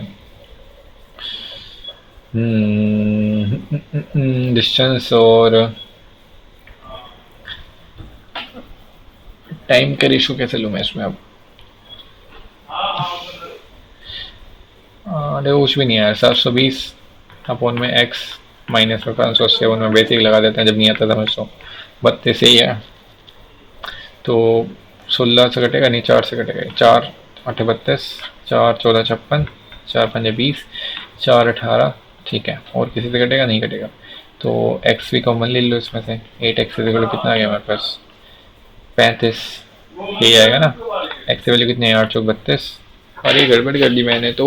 Distance और टाइम का ratio कैसे लूँ मैं इसमें अब? देखो कुछ भी नहीं है। 720 अपॉन में x माइनस में 580 में बेसिक लगा देते हैं, जब नहीं आता समझ तो 32 ही है। तो 16 से कटेगा नहीं, 4 से कटेगा। 4 8 32 4 14 56 4 5 20 4 18 ठीक है। और किसी से कटेगा नहीं कटेगा, तो x भी कॉमन ले लो इसमें से। 8x से कितना आ गया हमारे पास 35, यही आएगा ना। x की वैल्यू कितनी है 8 चौक 32। अरे गड़बड़ कर दी मैंने तो,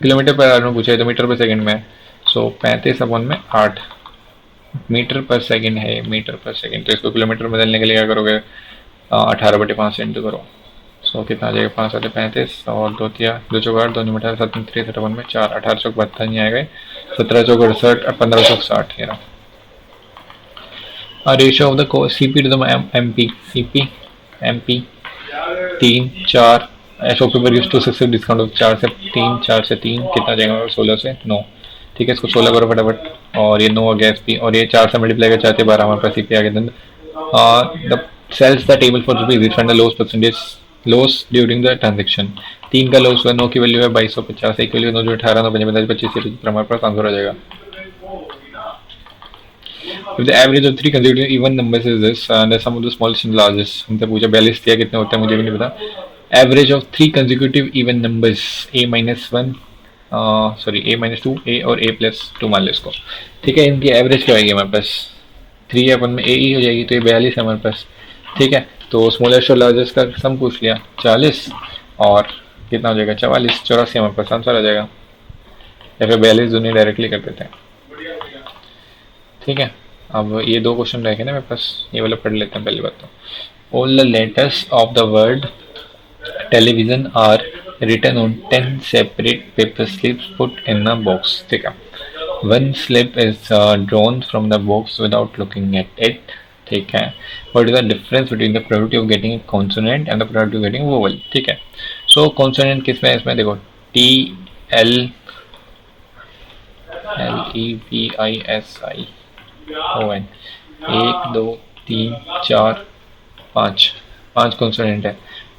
किलोमीटर पर आवर में पूछा है तो मीटर पर सेकंड में। सो 35 अपॉन में 8 मीटर पर सेकंड है, मीटर पर सेकंड। तो इसको किलोमीटर बदलने के लिए क्या करोगे 18/5 इंटू करो। सो कितना आ जाएगा 5 7 35 और 2 3 2 चौक 8 2 9 18 7 3 7 में 4 18 चौक 72 नहीं आएगा। 17 चौक 68 15 चौक 60 ये रहा। Ratio of the CP to the MP 3 4 shopkeeper gives 2 successive discount 4 से 3 4 से 3 कितना जाएगा 16 से 9। ठीक है, इसको 16 करो फटाफट। और ये 9 आ गया SP और ये 4 से मल्टीप्लाई कर 4 से 12 हमारे पास CP आ गया। The sales the table for rupees refund the loss percentage loss during the transaction. 3 का लॉस हुआ, 9 की वैल्यू है 2250, 1 की वैल्यू 9 जो 18 9 55 25 हमारे पास आंसर आ जाएगा। If the average of 3 consecutive even numbers is this and the sum of the smallest and largest, हमसे पूछा 42 दिया, कितने होते हैं मुझे भी नहीं पता। Average of 3 consecutive even numbers a minus 1 a minus 2 a और a plus 2 मान लो इसको। ठीक है, इनकी एवरेज क्या आएगी हमारे पास 3 है अपन में a ही हो जाएगी, तो ये 42 है हमारे पास। ठीक है, तो स्मॉलेस्ट और लार्जेस्ट का सम पूछ लिया 40 और कितना हो जाएगा 44 84 हमारे पास आंसर आ जाएगा। या फिर 42 दोनों डायरेक्टली कर देते हैं। ठीक है, अब ये 2 क्वेश्चन रह गए ना मेरे पास, ये वाला पढ़ लेते हैं पहली बात तो। All the letters of the word television are written on 10 separate paper slips put in a box. ठीक है, 1 slip is drawn from the box without looking at it। ठीक है, what is the difference between the probability of getting a consonant and the probability of getting vowel। ठीक है, so consonant किसमें है इसमें देखो T L E V I S I O N 1 2 3 4 5 consonant है।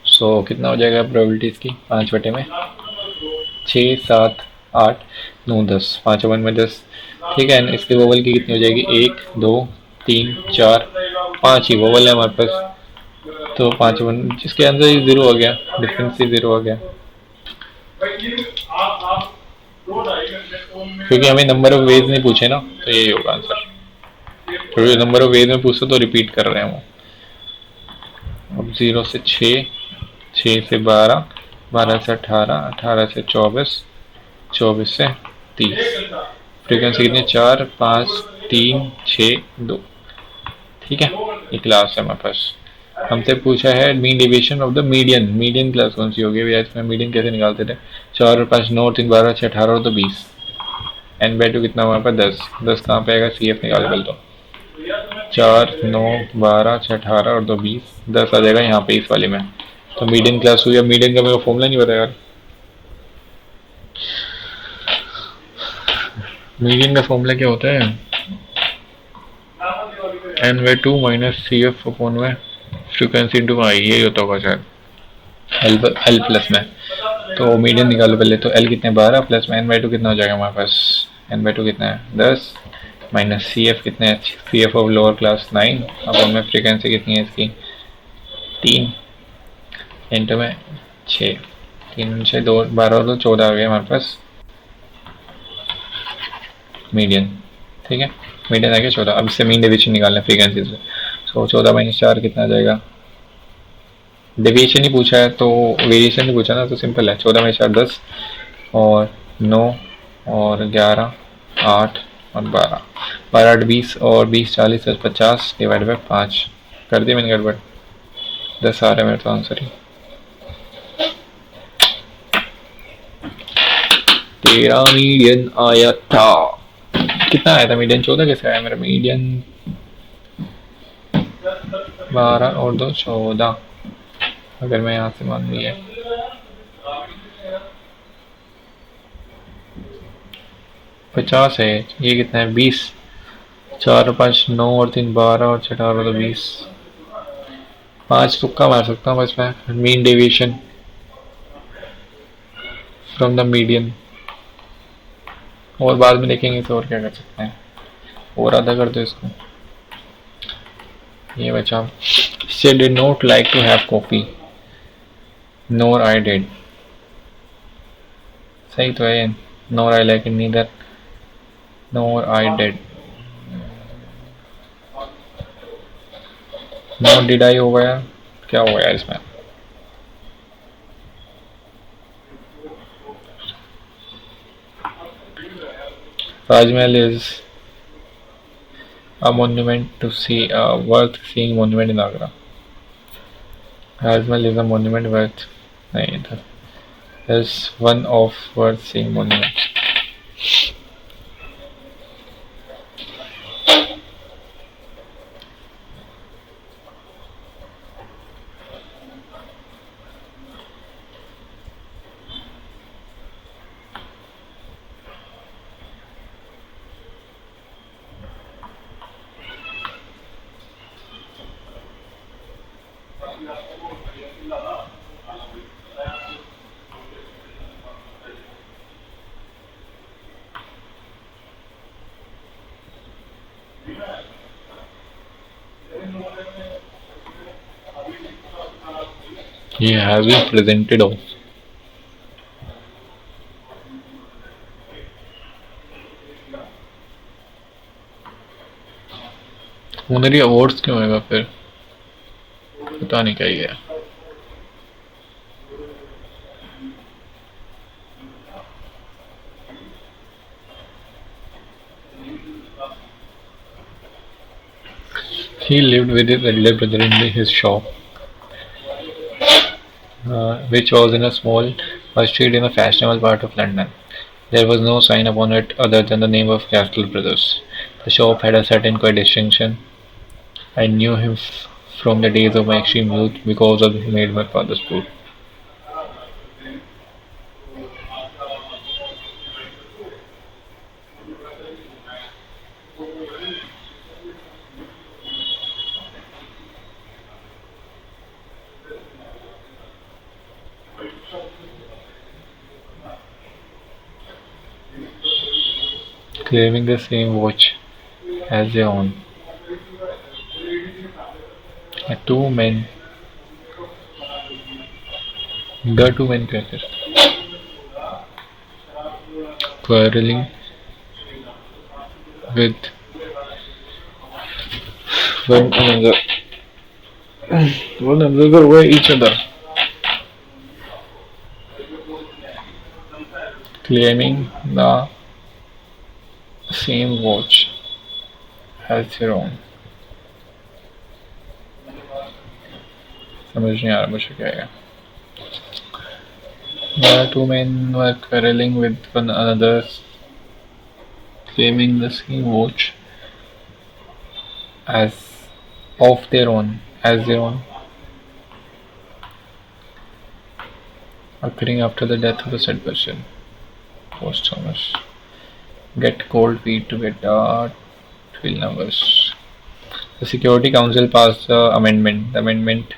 सो कितना हो जाएगा प्रोबेबिलिटी इसकी 5 में 6 7 8 9 10 5 1 में 10। ठीक है, इसके वोवल की कितनी हो जाएगी 1 2 3 4 5 ही वोवल है हमारे पास, तो 5 1 जिसके आंसर ही 0 हो गया, डिफरेंस ही 0 हो गया। क्योंकि हमें नंबर ऑफ वेज नहीं पूछे ना, तो यही होगा आंसर। क्योंकि नंबर ऑफ वेज में पूछते तो रिपीट कर रहे हैं वो। अब 0 से 6 6 से 12 12 से 18 18 से 24 24 से 30। फ्रीक्वेंसी कितनी 4 5 3 6 2। ठीक है, ये क्लास है हमारे पास। हमसे पूछा है mean deviation of the median. Median class कौन सी होगी भैया, इसमें मीडियन कैसे निकालते थे? 4 और 5 9 3 12 6 18 और 2 20। एन बाई टू कितना हुआ पर 10। 10 कहाँ पे आएगा? सी एफ निकाल पहले तो। 4 9 12 6 18 और 2 20। 10 आ जाएगा यहाँ पे इस वाले में। तो मीडियन क्लास हुई। अब मीडियन का मेरे को फॉर्मूला नहीं पता यार। मीडियन का फॉर्मूला क्या होता है? N by two minus C F upon में फ्रीक्वेंसी इंटू आई, यही होता होगा शायद। एल एल प्लस में। तो मीडियन निकालो पहले तो। एल कितने 12 प्लस में एन बाई टू कितना हो जाएगा हमारे पास? एन बाई टू कितना है 10 माइनस सी एफ कितने है? C F of lower class 9 अब में फ्रीक्वेंसी कितनी है इसकी? 3 इंटू में 6। 3 6 2 12 तो 14 आ गया हमारे पास मीडियन। ठीक है, मीडियन आ गया 14। अब इससे मीन डेविएशन निकालना फ्रीक्वेंसी से। सो 14 माइनस 4 कितना आ जाएगा? डेविएशन ही पूछा है तो वेरिएशन नहीं पूछा ना, तो सिंपल है। 14 माइनस 4 10 और 9 और 11 8 और 12। 12 8 20 और 20 40 10 50 डिवाइड बाई 5 कर दी मैंने गड़बड़। 10 आ रहा है मेरे तो आंसर ही। तेरा मीडियन आया था। कितना आया था मीडियन? 14 कैसे आया मेरा मीडियन? 12 और 2 14। अगर मैं यहाँ से मान लिया 50 है। ये कितना है? 20। 4 और 5 9 और 3 12 और 6 18 तो 20। 5 तुक्का मार सकता हूँ बस मैं। Mean deviation from the median, और बाद में देखेंगे तो और क्या कर सकते हैं। और आधा कर दो इसको। ये बचा। She did not like to have coffee, nor I did। सही तो है। nor I like it neither, nor I did। nor did I हो गया। क्या हो गया इसमें? Rajmahal is a monument to see, worth seeing monument in Agra। Rajmahal is a monument worth, नहीं इधर, is one of worth seeing monument। ये have been presented of। Honorary awards क्यों होगा फिर? पता नहीं क्या ही है। He lived with his elder brother in his shop, which was in a small street in a fashionable part of London. There was no sign upon it other than the name of Castle Brothers. The shop had a certain quiet distinction. I knew him from the days of my extreme youth because of he made my father's food. Claiming the same watch as their own. Two men, the two men crackers, quarreling with one another, one another over each other, claiming the same watch as their own. समझ नहीं आ रहा मुझे क्या है. The two men were quarreling with one another, claiming the same watch as of their own, as their own, occurring after the death of the said person. Post Thomas. Get cold feet to get feel nervous. The Security Council passed the amendment. The amendment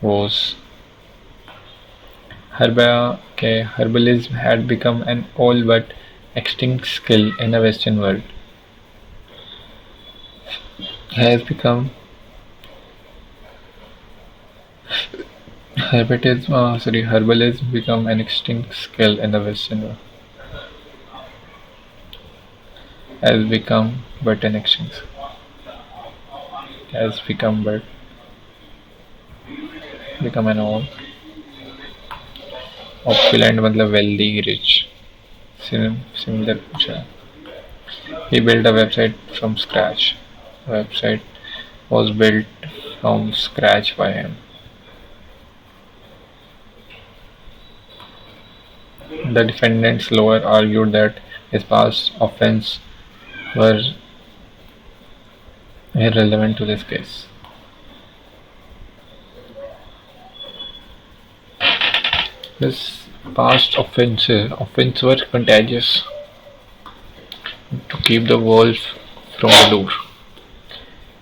was herbalism had become an all but extinct skill in the Western world. Has become herbalism become an extinct skill in the Western world. Has become but an extinct. Has become but become an all. Opulent मतलब wealthy, rich. Similar पूछा. He built a website from scratch. The website was built from scratch by him. The defendant's lawyer argued that his past offences were irrelevant to this case. His past offences were contagious. To keep the wolf from the door.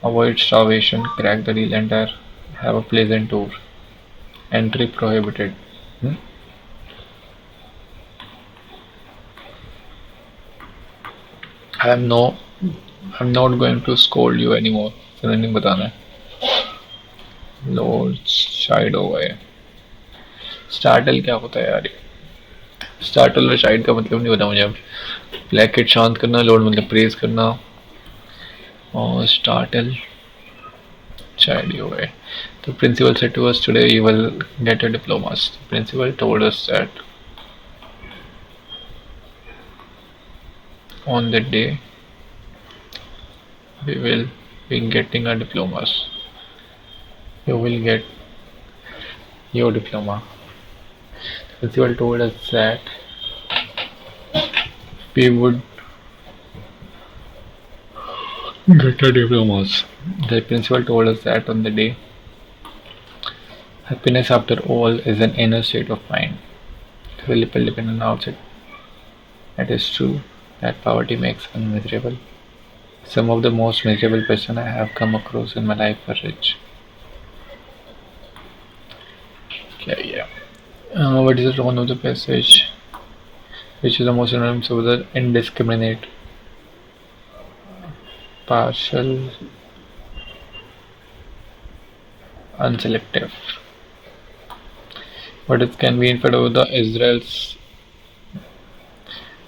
Avoid starvation, crack the deal and have a pleasant tour. Entry prohibited. I am no I'm not going to scold you anymore. फिर नहीं बताना है. Lord shied away. Startle क्या होता है यार ये? Startle और shide का मतलब नहीं पता मुझे अब. Placate शांत करना, Lord मतलब praise करना. और startle shied away. The principal said to us today you will get your diplomas. The principal told us that on that day we will be getting our diplomas. You will get your diploma. The principal told us that we would get our diplomas. The principal told us that on the day happiness after all is an inner state of mind. Philip depend on outside. It is true that poverty makes one miserable. Some of the most miserable person I have come across in my life are rich. Okay, yeah. What is the tone of the passage? Which is the most synonyms of the indiscriminate, partial, unselective. What is can be inferred over the Israel's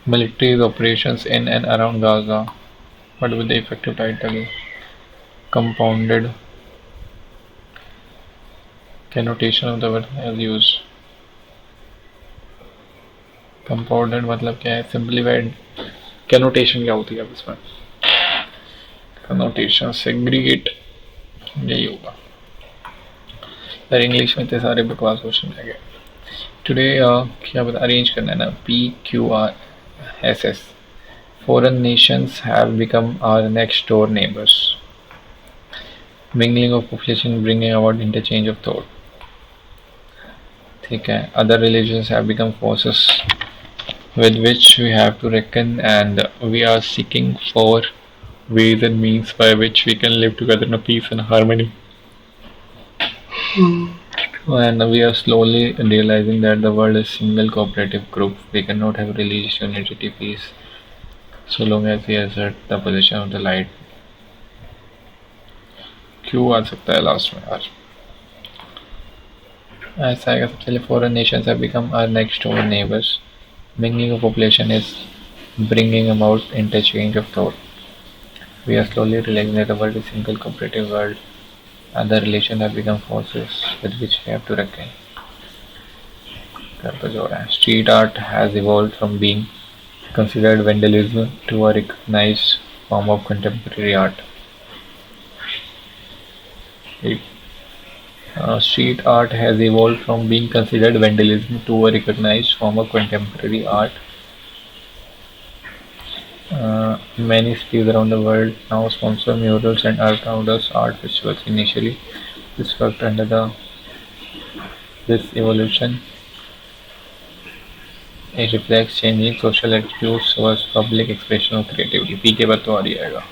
military operations in and around Gaza? What would the effective title? Compounded connotation of the word as used. Compounded मतलब क्या है? Simplified connotation क्या होती है अब इसमें? Connotation segregate यही होगा. यार इंग्लिश में इतने सारे बकवास क्वेश्चन रह गए. टुडे क्या बता अरेंज करना है ना. PQRSS. Foreign nations have become our next door neighbors. Mingling of population bringing about interchange of thought. ठीक है. Other religions have become forces with which we have to reckon and we are seeking for ways and means by which we can live together in peace and harmony. And we are slowly realizing that the world is a single cooperative group. We cannot have religious unity, peace, so long as we assert the position of the light. क्यों आ सकता है last में यार? ऐसा है सबसे पहले foreign nations have become our next door neighbors. Mingling of population is bringing about interchange of thought. We are slowly realizing that the world is a single cooperative world and the relations have become forces with which we have to reckon. कर तो जो रहा है. Street art has evolved from being considered vandalism to a recognized form of contemporary art. It Street art has evolved from being considered vandalism to a recognized form of contemporary art. Many cities around the world now sponsor murals and outdoor art festivals. Initially, this worked under this evolution. It reflects changing social attitudes towards public expression of creativity. P के बाद तो आ रही आएगा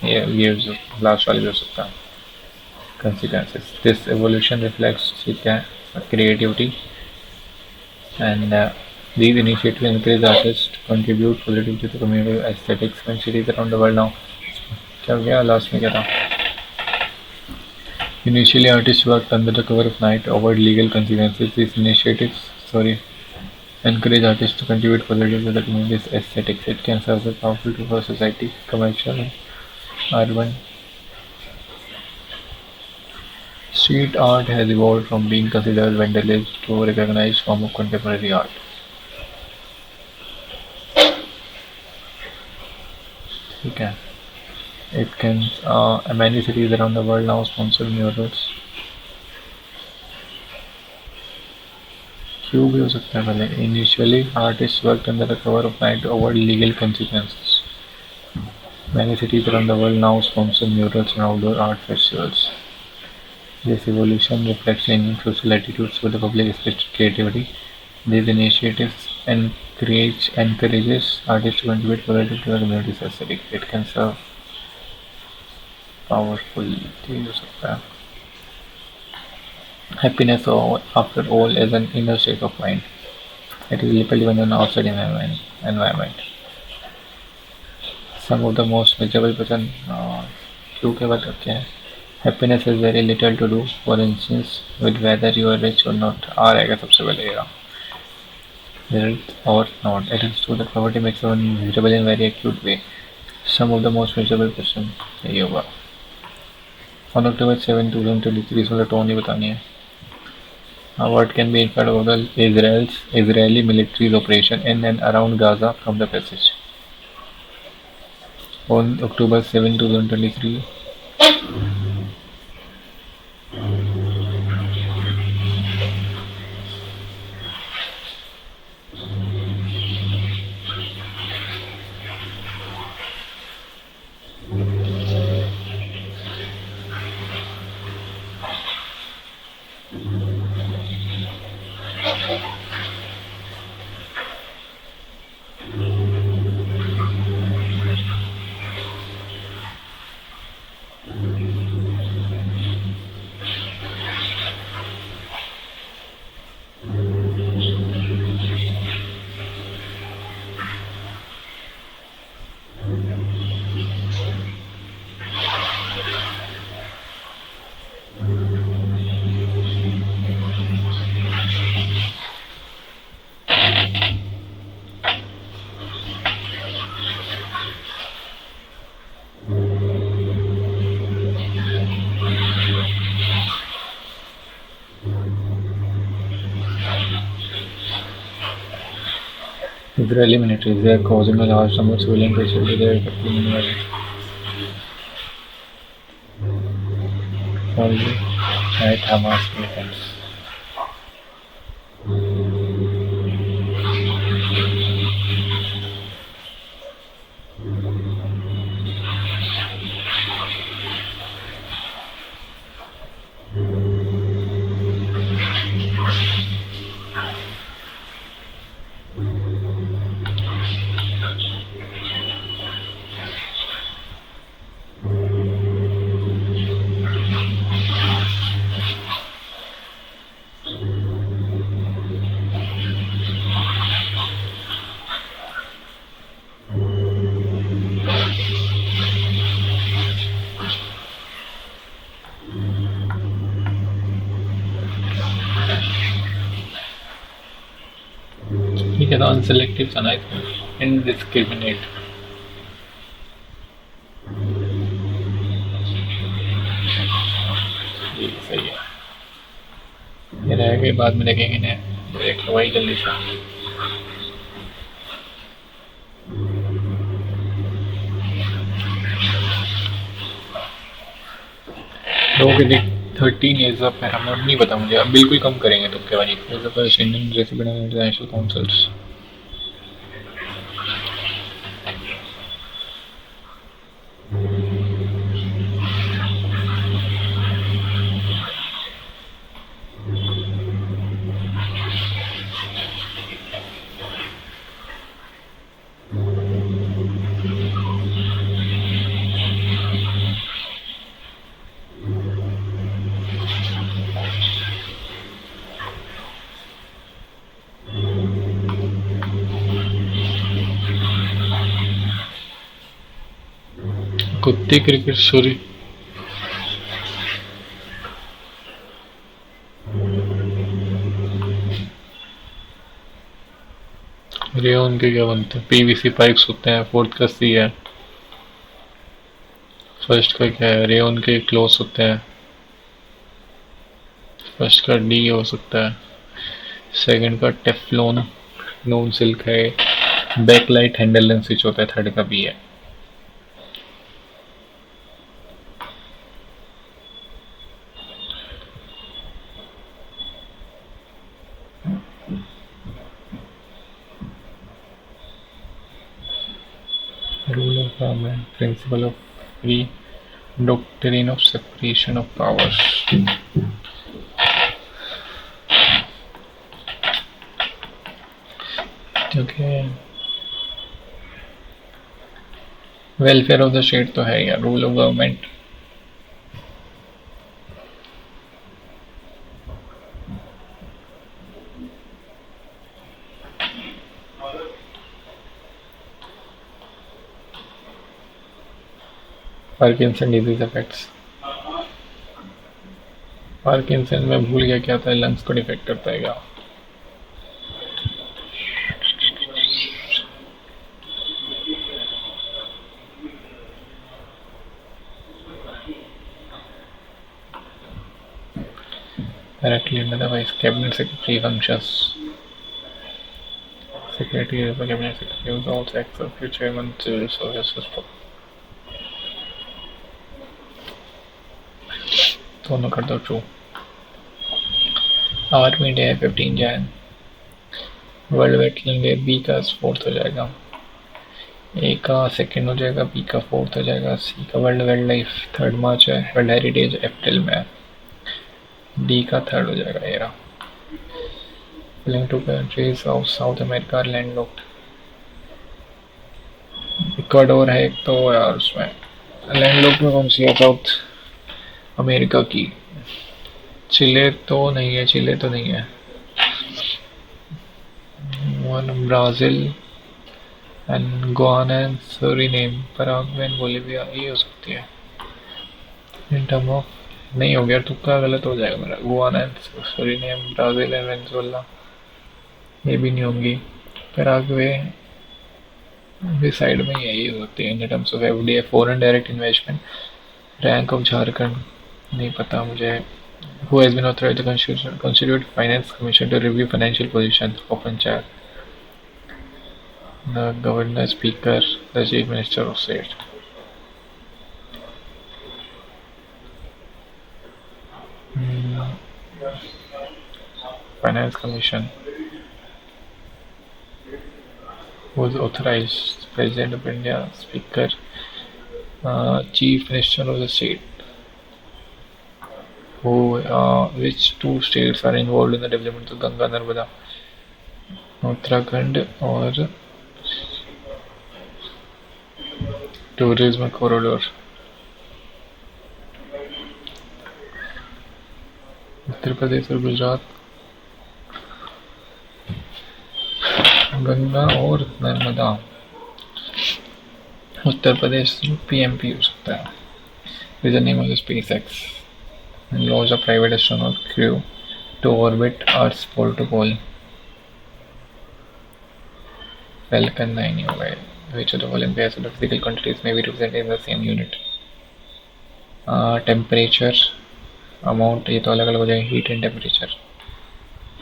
ये last वाली भी हो सकता है. Consequences. This evolution reflects creativity and these initiatives encourage artists to contribute positively to the community aesthetics when cities around the world now. क्या हो गया लास्ट में क्या था? Initially, artists worked under the cover of night, avoid legal consequences. These initiatives, encourage artists to contribute positively to the community's aesthetics. It can serve as a powerful tool for society, commercial, and urban. Street art has evolved from being considered vandalism to a recognized form of contemporary art. ठीक है. It can many cities around the world now sponsor murals. क्यों भी हो सकता है पहले. Initially, artists worked under the cover of night to avoid legal consequences. Many cities around the world now sponsor murals and outdoor art festivals. This evolution reflects changing social attitudes for the public especially creativity. These initiatives encourages artists to contribute positively to the community's aesthetic. It can serve powerful. Happiness, after all, is an inner state of mind. It is little dependent on outside environment. Some of the most miserable person क्यों के बात करते हैं. Happiness has very little to do, for instance, with whether you are rich or not. आ रहेगा सबसे पहले ये. Wealth or not. It is true that poverty makes one miserable in a very acute way. Some of the most miserable person यही होगा. On October 7, 2023 इसमें तो tone ही बतानी है. What can be inferred of the Israeli military's operation in and around Gaza from the passage? On October 7, 2023, Israeli militaries, they are causing a large number of civilian casualties. They are affecting many only at Hamas militants. ठीक है, तो अनसेलेक्टिव था ना इसमें, indiscriminate. ये सही है. ये रहेगा, बाद में देखेंगे ना. देख लो भाई जल्दी से. लोगों की 13 इज अ पैरामाउंट, नहीं पता मुझे, अब बिल्कुल कम करेंगे तुक्केबाजी। Indian resident international councils. कुत्ते क्रिकेट, सॉरी। रेयन के क्या बनते हैं? पीवीसी पाइप्स होते हैं। फोर्थ का सी है। फर्स्ट का क्या है? रेयन के क्लोथ होते हैं। फर्स्ट का डी हो सकता है। सेकंड का टेफ्लॉन नॉन सिल्क है। बैकलाइट हैंडल एंड स्विच होता है। थर्ड का बी है। Rule of government, principle of free, doctrine of separation of powers. क्योंकि वेलफेयर ऑफ द स्टेट तो है यार। Rule of government Parkinson disease effects. Parkinson में भूल गया क्या था, लंग्स को डिफेक्ट करता है क्या? Directly under the vice cabinet secretary functions. Secretary is the cabinet secretary who also acts as the chairman of civil services. दोनों कर दो true. Army day 15 Jan. World wetland day बी का 4th हो जाएगा। ए का 2nd हो जाएगा। बी का 4th हो जाएगा। सी का वर्ल्ड वाइल्ड लाइफ 3rd मार्च है। वर्ल्ड हेरिटेज अप्रैल में है। डी का 3rd हो जाएगा। Are two countries of South America landlocked. Ecuador है एक तो यार, उसमें लैंडलॉक्ड में कौन सी है साउथ अमेरिका की? चिले तो नहीं है। चिले तो नहीं है। One Brazil and Guana and Suriname, Paraguay and Bolivia, ये हो सकती है। इन टर्म ऑफ नहीं हो गया, तुक्का गलत हो जाएगा मेरा। Guana and Suriname, Brazil and Venezuela ये भी नहीं होंगी। पैराग्वे भी साइड में यही होती है। In terms of FDI, foreign direct investment, rank of Jharkhand नहीं पता मुझे। Who has been authorized to constitute Finance Commission to review financial position of panchayat? The Governor, Speaker, the Chief Minister of State. Finance Commission was authorized President of India, Speaker, Chief Minister of the State. Which two states are involved in the development of Ganga Narmada? Uttarakhand और tourism corridor. Uttar Pradesh और गुजरात, गंगा और Narmada. Uttar Pradesh PMP हो सकता है। Is the name of the SpaceX and launch a private astronaut crew to orbit Earth's pole to pole. Falcon 9 हो गए। Which of the following pairs of the physical quantities may be represented in the same unit? Temperature, amount, ये तो अलग अलग हो जाएंगे। Heat and temperature,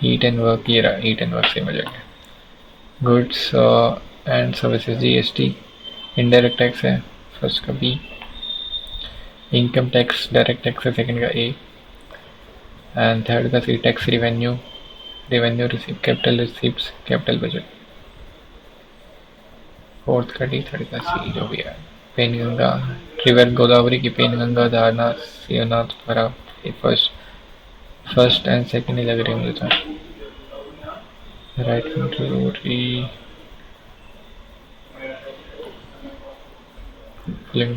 heat and work, ये रहा हीट एंड वर्क सेम हो जाएंगे। Goods and services GST, indirect tax है फर्स्ट का B. Income tax direct tax है सेकंड का ए। एंड थर्ड का C tax revenue, revenue receive, capital receipts, capital budget. Fourth का डी, थर्ड का C जो भी है। पेनगंगा, रिवर गोदावरी की पेनगंगा, धारनाथ, शिवनाथ, भरा, फर्स्ट एंड सेकंड ही लग रही है मुझे तो। Right country,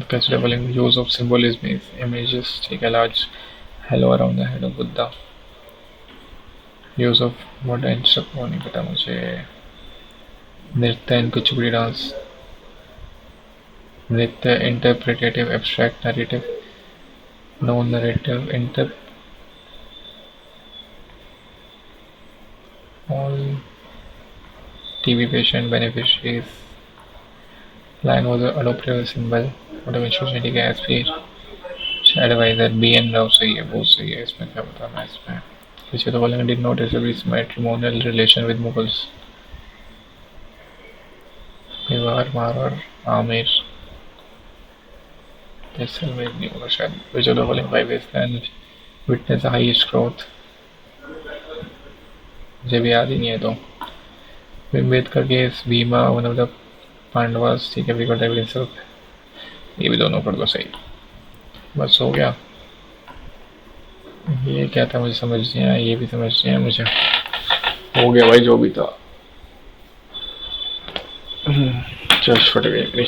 considering use of symbolism is images, ठीक है, large halo around the head of Buddha, use of modern stuff वो नहीं पता मुझे। Nritya and Kuchipudi dance, nritya interpretive, abstract, narrative, no narrative, inter, all TB patient beneficiaries, line was adopted as a symbol for the institution के SP adviser B N Rao सही है, बहुत सही है। इसमें क्या बताना है इसमें, which the following did not establish matrimonial relation with Mughals, Mewar, Marwar, Aamir, Jaisalmer नहीं होगा शायद। which of the following five wasteland witness the highest growth, मुझे भी याद ही नहीं है तो। Ambedkar case, Bhima, one of the Pandavas, ठीक है, वी गॉट एविडेंस ऑफ, ये भी दोनों कर दो सही। बस हो गया। ये क्या था मुझे समझ नहीं आया, ये भी समझ नहीं आया मुझे। हो गया भाई जो भी था। चल फट गई।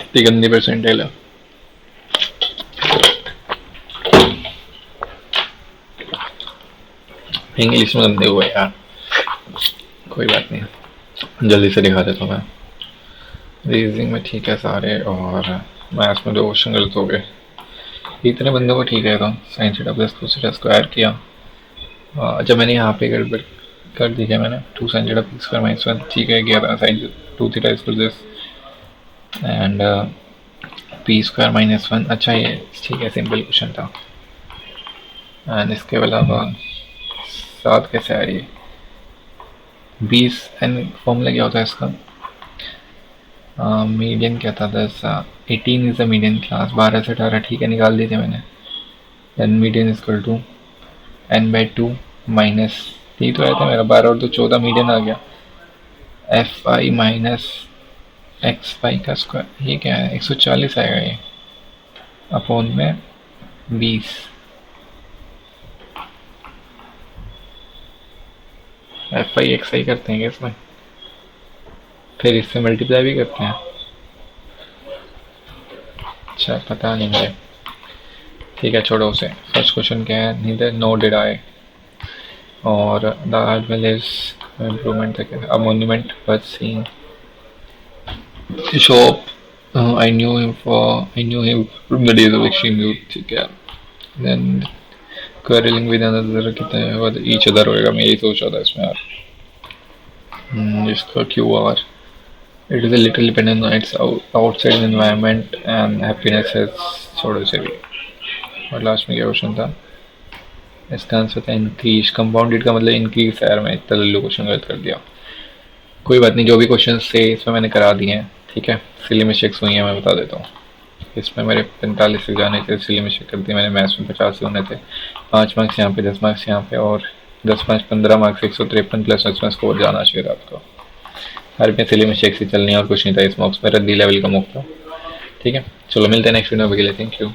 इतनी गंदी परसेंटाइल है। इंग्लिश में गंदे हुए यार, कोई बात नहीं, जल्दी से दिखा देता हूँ मैं। रीजनिंग में ठीक है सारे, और मैथ्स में 2 क्वेश्चन गलत हो गए। इतने बंदों को ठीक है तो sine theta plus cos theta square किया। अच्छा मैंने यहाँ पे गड़बड़ कर दी है, मैंने 2 sin theta p square minus 1, ठीक है, किया था sine 2 theta equal this and p square minus 1। अच्छा ये ठीक है, सिंपल क्वेश्चन था। एंड इसके अलावा 7 कैसे आ रही है, 20 एंड फॉर्मूला क्या होता है इसका, मीडियन क्या था 10, 18 इज द मीडियन क्लास, 12 से 18, ठीक है, निकाल दी थी मैंने। Then median equal to n/2 minus, यही तो आया था मेरा, 12 और 2 14, मीडियन आ गया। fi माइनस xy का स्क्वायर, ये क्या है, 140 आएगा ये, अपॉन में 20, fi xi करते हैं इसमें, फिर इससे मल्टीप्लाई भी करते हैं। अच्छा पता नहीं मुझे, ठीक है छोड़ो उसे। फर्स्ट क्वेश्चन क्या है, नीदर नो डिड आई, और the art well is improvement, a monument was scene shop, I knew him from the days of extreme youth, ठीक है। देन quarreling with another, कितने ईच अदर होएगा, मैं यही सोच रहा था इसमें यार। इसका QR, it is a little dependent on its outside environment and happiness है, छोड़ो से भी। और लास्ट में क्या क्वेश्चन था, इसका आंसर था इंक्रीज, कंपाउंडेड का मतलब इंक्रीज है यार, मैं इतना लल्लू क्वेश्चन गलत कर दिया। कोई बात नहीं, जो भी क्वेश्चन थे इसमें मैंने करा दिए हैं, ठीक है। सिली मिस्टेक्स हुई हैं मैं बता देता हूँ। इसमें मेरे 45 से जाने थे, सिली मिस्टेक कर दी मैंने, मैथ्स में 50 से होने थे, 5 मार्क्स यहाँ पे, 10 मार्क्स यहाँ पे, और 10 5 15 मार्क्स, 153 प्लस इसमें स्कोर जाना चाहिए था आपको। हर में सिली मिस्टेक से चलनी, और कुछ नहीं था इस मॉक्स में, रद्दी लेवल का मॉक था, ठीक है। चलो मिलते हैं नेक्स्ट वीडियो में, थैंक यू।